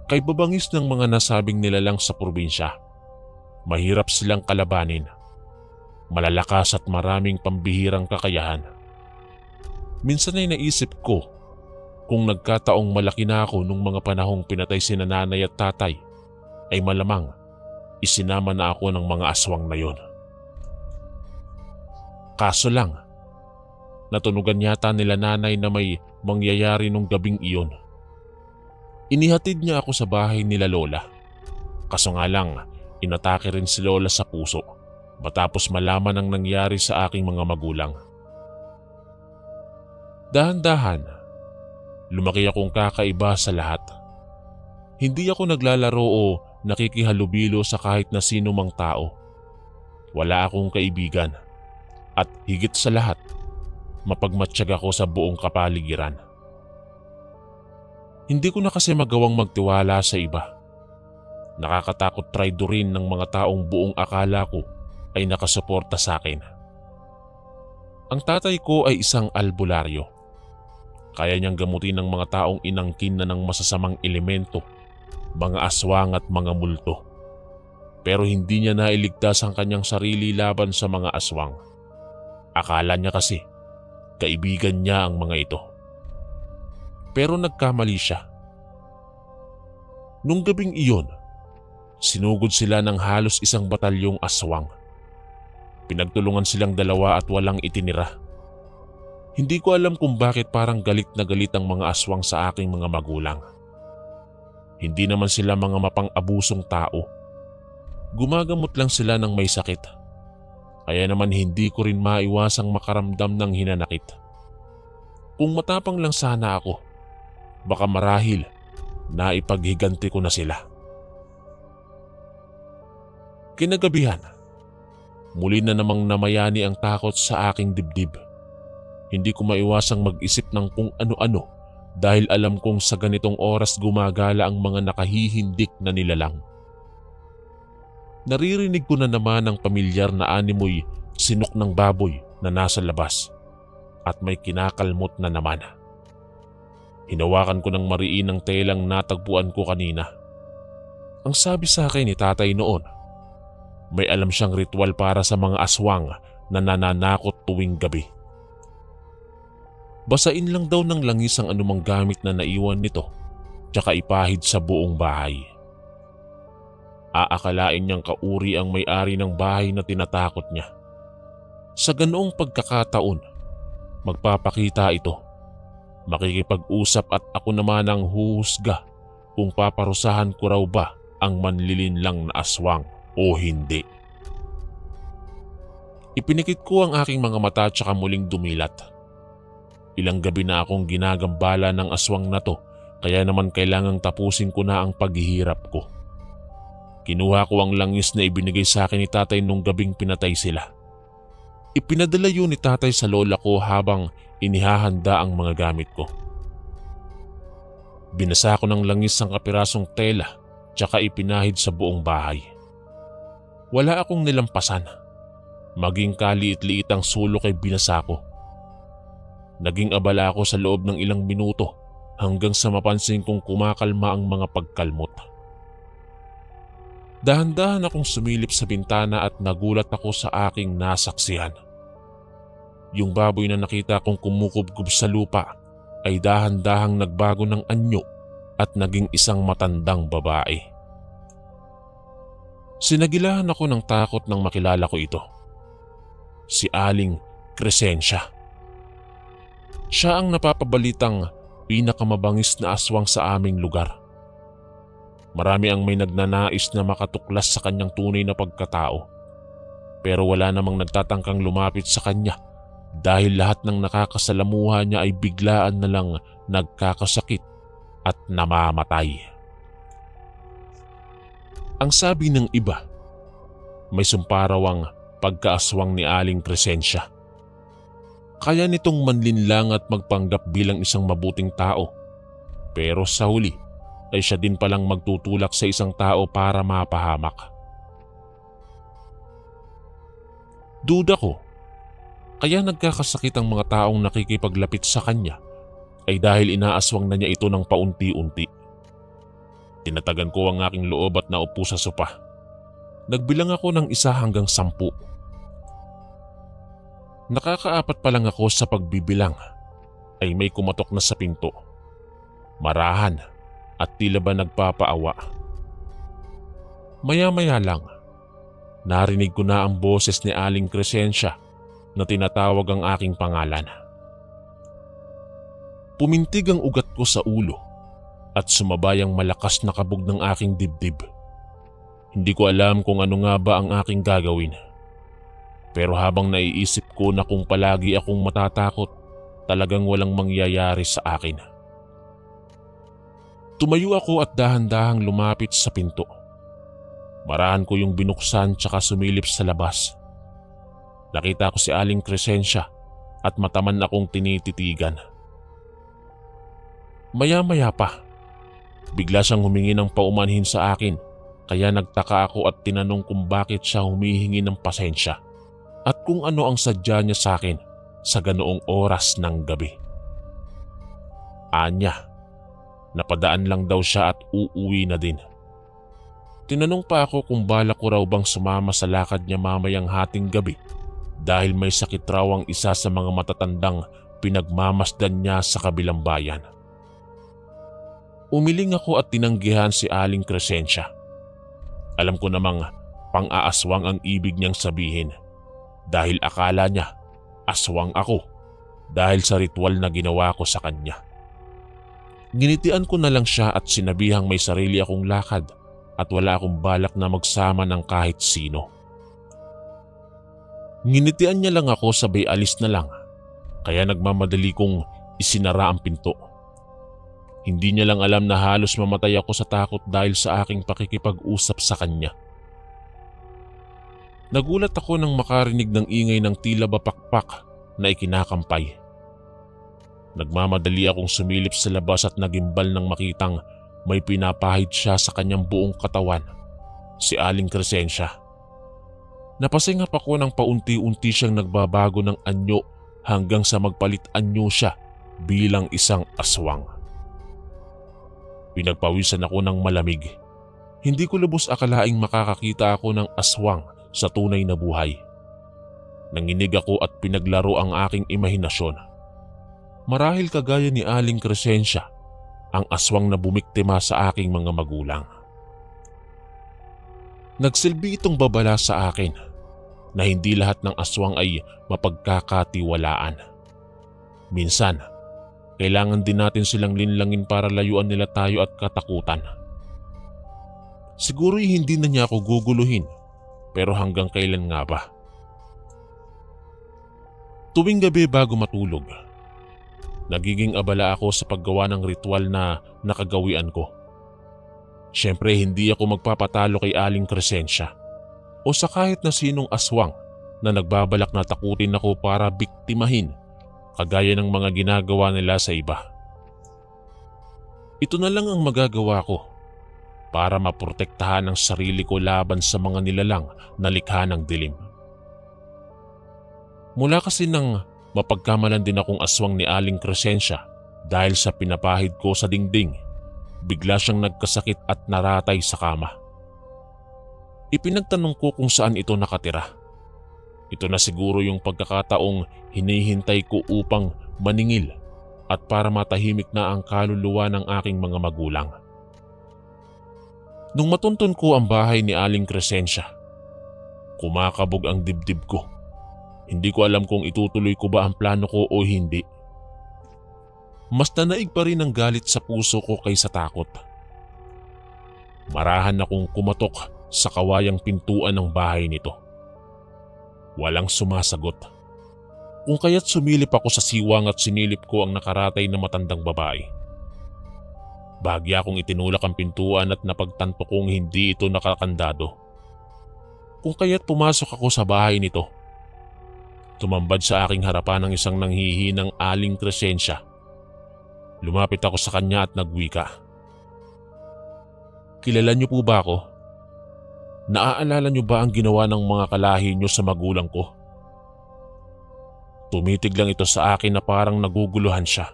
Kay babangis ng mga nasabing nilalang sa probinsya, mahirap silang kalabanin. Malalakas at maraming pambihirang kakayahan. Minsan ay naisip ko Kung nagkataong malaki na ako nung mga panahong pinatay sina nanay at tatay, ay malamang isinama na ako ng mga aswang na yon. Kaso lang, natunugan yata nila nanay na may mangyayari nung gabing iyon. Inihatid niya ako sa bahay nila lola. Kaso nga lang, inatake rin si lola sa puso matapos malaman ang nangyari sa aking mga magulang. Dahan-dahan, lumaki akong kakaiba sa lahat. Hindi ako naglalaro o nakikihalubilo sa kahit na sino mang tao. Wala akong kaibigan. At higit sa lahat, mapagmatsyag ako sa buong kapaligiran. Hindi ko na kasi magawang magtiwala sa iba. Nakakatakot traidorin ng mga taong buong akala ko ay nakasuporta sa akin. Ang tatay ko ay isang albularyo. Kaya niyang gamutin ng mga taong inangkin na ng masasamang elemento, mga aswang at mga multo. Pero hindi niya nailigtas ang kanyang sarili laban sa mga aswang. Akala niya kasi, kaibigan niya ang mga ito. Pero nagkamali siya. Nung gabing iyon, sinugod sila ng halos isang batalyong aswang. Pinagtulungan silang dalawa at walang itinira. Hindi ko alam kung bakit parang galit na galit ang mga aswang sa aking mga magulang. Hindi naman sila mga mapang-abusong tao. Gumagamot lang sila ng may sakit. Kaya naman hindi ko rin maiwasang makaramdam ng hinanakit. Kung matapang lang sana ako, baka marahil naipaghiganti ko na sila. Kinagabihan, muli na namang namayani ang takot sa aking dibdib. Hindi ko maiwasang mag-isip ng kung ano-ano dahil alam kong sa ganitong oras gumagala ang mga nakahihindik na nilalang. Naririnig ko na naman ang pamilyar na animoy sinok ng baboy na nasa labas at may kinakalmot na naman. Hinawakan ko ng mariin ang telang natagpuan ko kanina. Ang sabi sa akin ni tatay noon, may alam siyang ritual para sa mga aswang na nananakot tuwing gabi. Basain lang daw ng langis ang anumang gamit na naiwan nito tsaka ipahid sa buong bahay. Aakalain niyang kauri ang may-ari ng bahay na tinatakot niya. Sa ganoong pagkakataon, magpapakita ito. Makikipag-usap at ako naman ang huhusga kung paparusahan ko raw ba ang manlilinlang na aswang o hindi. Ipinikit ko ang aking mga mata tsaka muling dumilat. Ilang gabi na akong ginagambala ng aswang na to kaya naman kailangang tapusin ko na ang paghihirap ko. Kinuha ko ang langis na ibinigay sa akin ni tatay nung gabing pinatay sila. Ipinadala yun ni tatay sa lola ko habang inihahanda ang mga gamit ko. Binasa ko ng langis ang kapirasong tela tsaka ipinahid sa buong bahay. Wala akong nilampasan. Maging kaliit-liit ang sulok ay binasa ko. Naging abala ako sa loob ng ilang minuto hanggang sa mapansin kong kumakalma ang mga pagkalmot. Dahan-dahan akong sumilip sa bintana at nagulat ako sa aking nasaksihan. Yung baboy na nakita kong kumukubkub sa lupa ay dahan-dahang nagbago ng anyo at naging isang matandang babae. Sinagilahan ako ng takot nang makilala ko ito. Si Aling Crescencia. Siya ang napapabalitang pinakamabangis na aswang sa aming lugar. Marami ang may nagnanais na makatuklas sa kanyang tunay na pagkatao. Pero wala namang nagtatangkang lumapit sa kanya dahil lahat ng nakakasalamuha niya ay biglaan na lang nagkakasakit at namamatay. Ang sabi ng iba, may sumpa raw ang pagkaaswang ni Aling Crescencia. Kaya nitong manlinlang at magpanggap bilang isang mabuting tao. Pero sa huli ay siya din palang magtutulak sa isang tao para mapahamak. Duda ko, kaya nagkakasakit ang mga taong nakikipaglapit sa kanya ay dahil inaaswang na niya ito ng paunti-unti. Tinatagan ko ang aking loob at naupo sa sopa. Nagbilang ako ng 1 hanggang 10. Nakakaapat pa lang ako sa pagbibilang ay may kumatok na sa pinto. marahan at tila ba nagpapaawa. Maya-maya lang, narinig ko na ang boses ni Aling Crescencia na tinatawag ang aking pangalan. Pumintig ang ugat ko sa ulo at sumabay ang malakas na kabog ng aking dibdib. Hindi ko alam kung ano nga ba ang aking gagawin. Pero habang naiisip ko na kung palagi akong matatakot, talagang walang mangyayari sa akin. Tumayo ako at dahan-dahang lumapit sa pinto. Marahan ko yung binuksan tsaka sumilip sa labas. Nakita ko si Aling Crescencia at mataman akong tinititigan. Maya-maya pa, bigla siyang humingi ng paumanhin sa akin, kaya nagtaka ako at tinanong kung bakit siya humihingi ng pasensya at kung ano ang sadya niya sa akin sa ganoong oras ng gabi. Anya, napadaan lang daw siya at uuwi na din. Tinanong pa ako kung balak ko raw bang sumama sa lakad niya mamayang hating gabi dahil may sakit raw ang isa sa mga matatandang pinagmamasdan niya sa kabilang bayan. Umiling ako at tinanggihan si Aling Crescencia. Alam ko namang pang-aaswang ang ibig niyang sabihin dahil akala niya aswang ako dahil sa ritual na ginawa ko sa kanya. Ginitian ko na lang siya at sinabihang may sarili akong lakad at wala akong balak na magsama ng kahit sino. Nginitian niya lang ako sabay alis na lang, kaya nagmamadali kong isinara ang pinto. Hindi niya lang alam na halos mamatay ako sa takot dahil sa aking pakikipag-usap sa kanya. Nagulat ako nang makarinig ng ingay ng tila ba pakpak na ikinakampay. Nagmamadali akong sumilip sa labas at nagimbal nang makitang may pinapahid siya sa kanyang buong katawan, si Aling Crescencia. Napasingap ako nang paunti-unti siyang nagbabago ng anyo hanggang sa magpalit anyo siya bilang isang aswang. Pinagpawisan ako ng malamig. Hindi ko lubos akalaing makakakita ako ng aswang sa tunay na buhay. Nanginig ako at pinaglaro ang aking imahinasyon. Marahil kagaya ni Aling Crescencia, ang aswang na bumiktima sa aking mga magulang. Nagsilbi itong babala sa akin na hindi lahat ng aswang ay mapagkakatiwalaan. Minsan, kailangan din natin silang linlangin para layuan nila tayo at katakutan. Siguro'y hindi na niya ako guguluhin, pero hanggang kailan nga ba? Tuwing gabi bago matulog, nagiging abala ako sa paggawa ng ritual na nakagawian ko. Siyempre hindi ako magpapatalo kay Aling Crescencia o sa kahit na sinong aswang na nagbabalak na takutin ako para biktimahin kagaya ng mga ginagawa nila sa iba. Ito na lang ang magagawa ko para maprotektahan ang sarili ko laban sa mga nilalang na likha ng dilim. Mula kasi nang mapagkamalan din akong aswang ni Aling Crescencia dahil sa pinapahid ko sa dingding, bigla siyang nagkasakit at naratay sa kama. Ipinagtanong ko kung saan ito nakatira. Ito na siguro yung pagkakataong hinihintay ko upang maningil at para matahimik na ang kaluluwa ng aking mga magulang. Nung matuntun ko ang bahay ni Aling Crescencia, kumakabog ang dibdib ko. Hindi ko alam kung itutuloy ko ba ang plano ko o hindi. Mas nanaig pa rin ang galit sa puso ko kaysa takot. Marahan akong kumatok sa kawayang pintuan ng bahay nito. Walang sumasagot. Kung kaya't sumilip ako sa siwang at sinilip ko ang nakaratay na matandang babae. Bahagya akong itinulak ang pintuan at napagtanto kong hindi ito nakakandado. Kung kaya't pumasok ako sa bahay nito. Tumambad sa aking harapan ang isang nanghihinang Aling Crescencia. Lumapit ako sa kanya at nagwika. Kilala niyo po ba ako? Naaalala niyo ba ang ginawa ng mga kalahi niyo sa magulang ko? Tumitig lang ito sa akin na parang naguguluhan siya.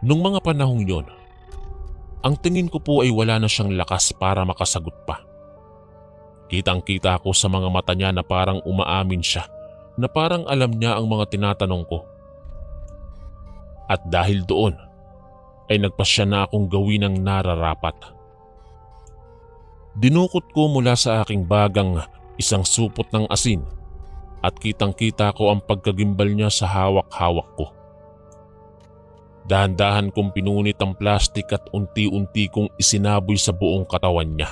Nung mga panahong yon, ang tingin ko po ay wala na siyang lakas para makasagot pa. Kitang-kita ako sa mga mata niya na parang umaamin siya, na parang alam niya ang mga tinatanong ko. At dahil doon, ay nagpasya na akong gawin ang nararapat. Dinukot ko mula sa aking bagang isang supot ng asin at kitang-kita ko ang pagkagimbal niya sa hawak-hawak ko. Dahan-dahan kong pinunit ang plastik at unti-unti kong isinaboy sa buong katawan niya.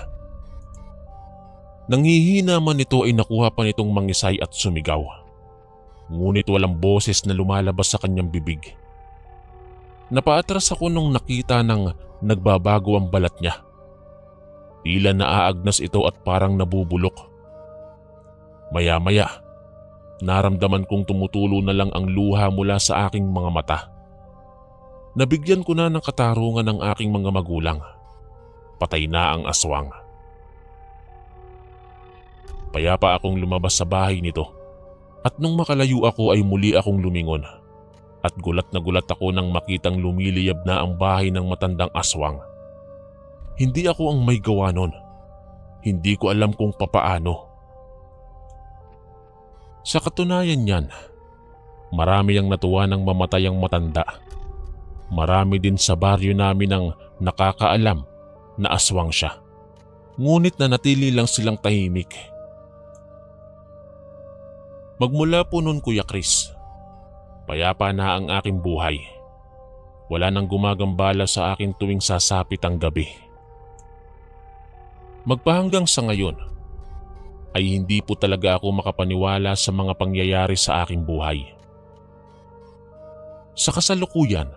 Nanghihina man ito ay nakuha pa nitong mangisay at sumigaw. Ngunit walang boses na lumalabas sa kanyang bibig. Napaatras ako nung nakita ng nagbabago ang balat niya. Tila naaagnas ito at parang nabubulok. Maya-maya, naramdaman kong tumutulo na lang ang luha mula sa aking mga mata. Nabigyan ko na ng katarungan ng aking mga magulang. Patay na ang aswang. Payapa akong lumabas sa bahay nito at nung makalayo ako ay muli akong lumingon at gulat na gulat ako nang makitang lumiliyab na ang bahay ng matandang aswang. Hindi ako ang may gawa nun. Hindi ko alam kung papaano. Sa katunayan niyan, marami ang natuwa ng mamatay ang matanda. Marami din sa baryo namin ang nakakaalam na aswang siya. Ngunit nanatili lang silang tahimik. Magmula po nun, Kuya Chris, payapa na ang aking buhay. Wala nang gumagambala sa akin tuwing sasapit ang gabi. Magpahanggang sa ngayon, ay hindi po talaga ako makapaniwala sa mga pangyayari sa aking buhay. Sa kasalukuyan,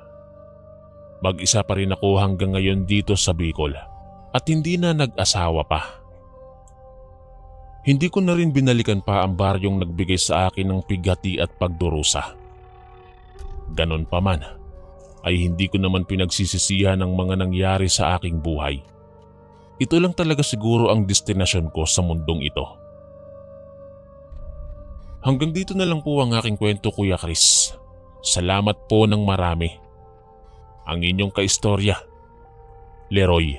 mag-isa pa rin ako hanggang ngayon dito sa Bicol at hindi na nag-asawa pa. Hindi ko na rin binalikan pa ang baryong nagbigay sa akin ng pighati at pagdurusa. Ganon pa man, ay hindi ko naman pinagsisisihan ang mga nangyari sa aking buhay. Ito lang talaga siguro ang destinasyon ko sa mundong ito. Hanggang dito na lang po ang aking kwento, Kuya Chris. Salamat po ng marami. Ang inyong kaistorya, Leroy.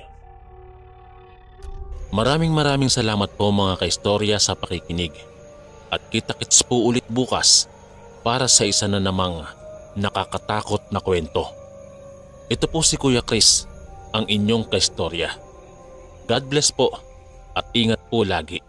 Maraming salamat po mga kaistorya sa pakikinig. At kita-kits po ulit bukas para sa isa na namang nakakatakot na kwento. Ito po si Kuya Chris, ang inyong kaistorya. God bless po at ingat po lagi.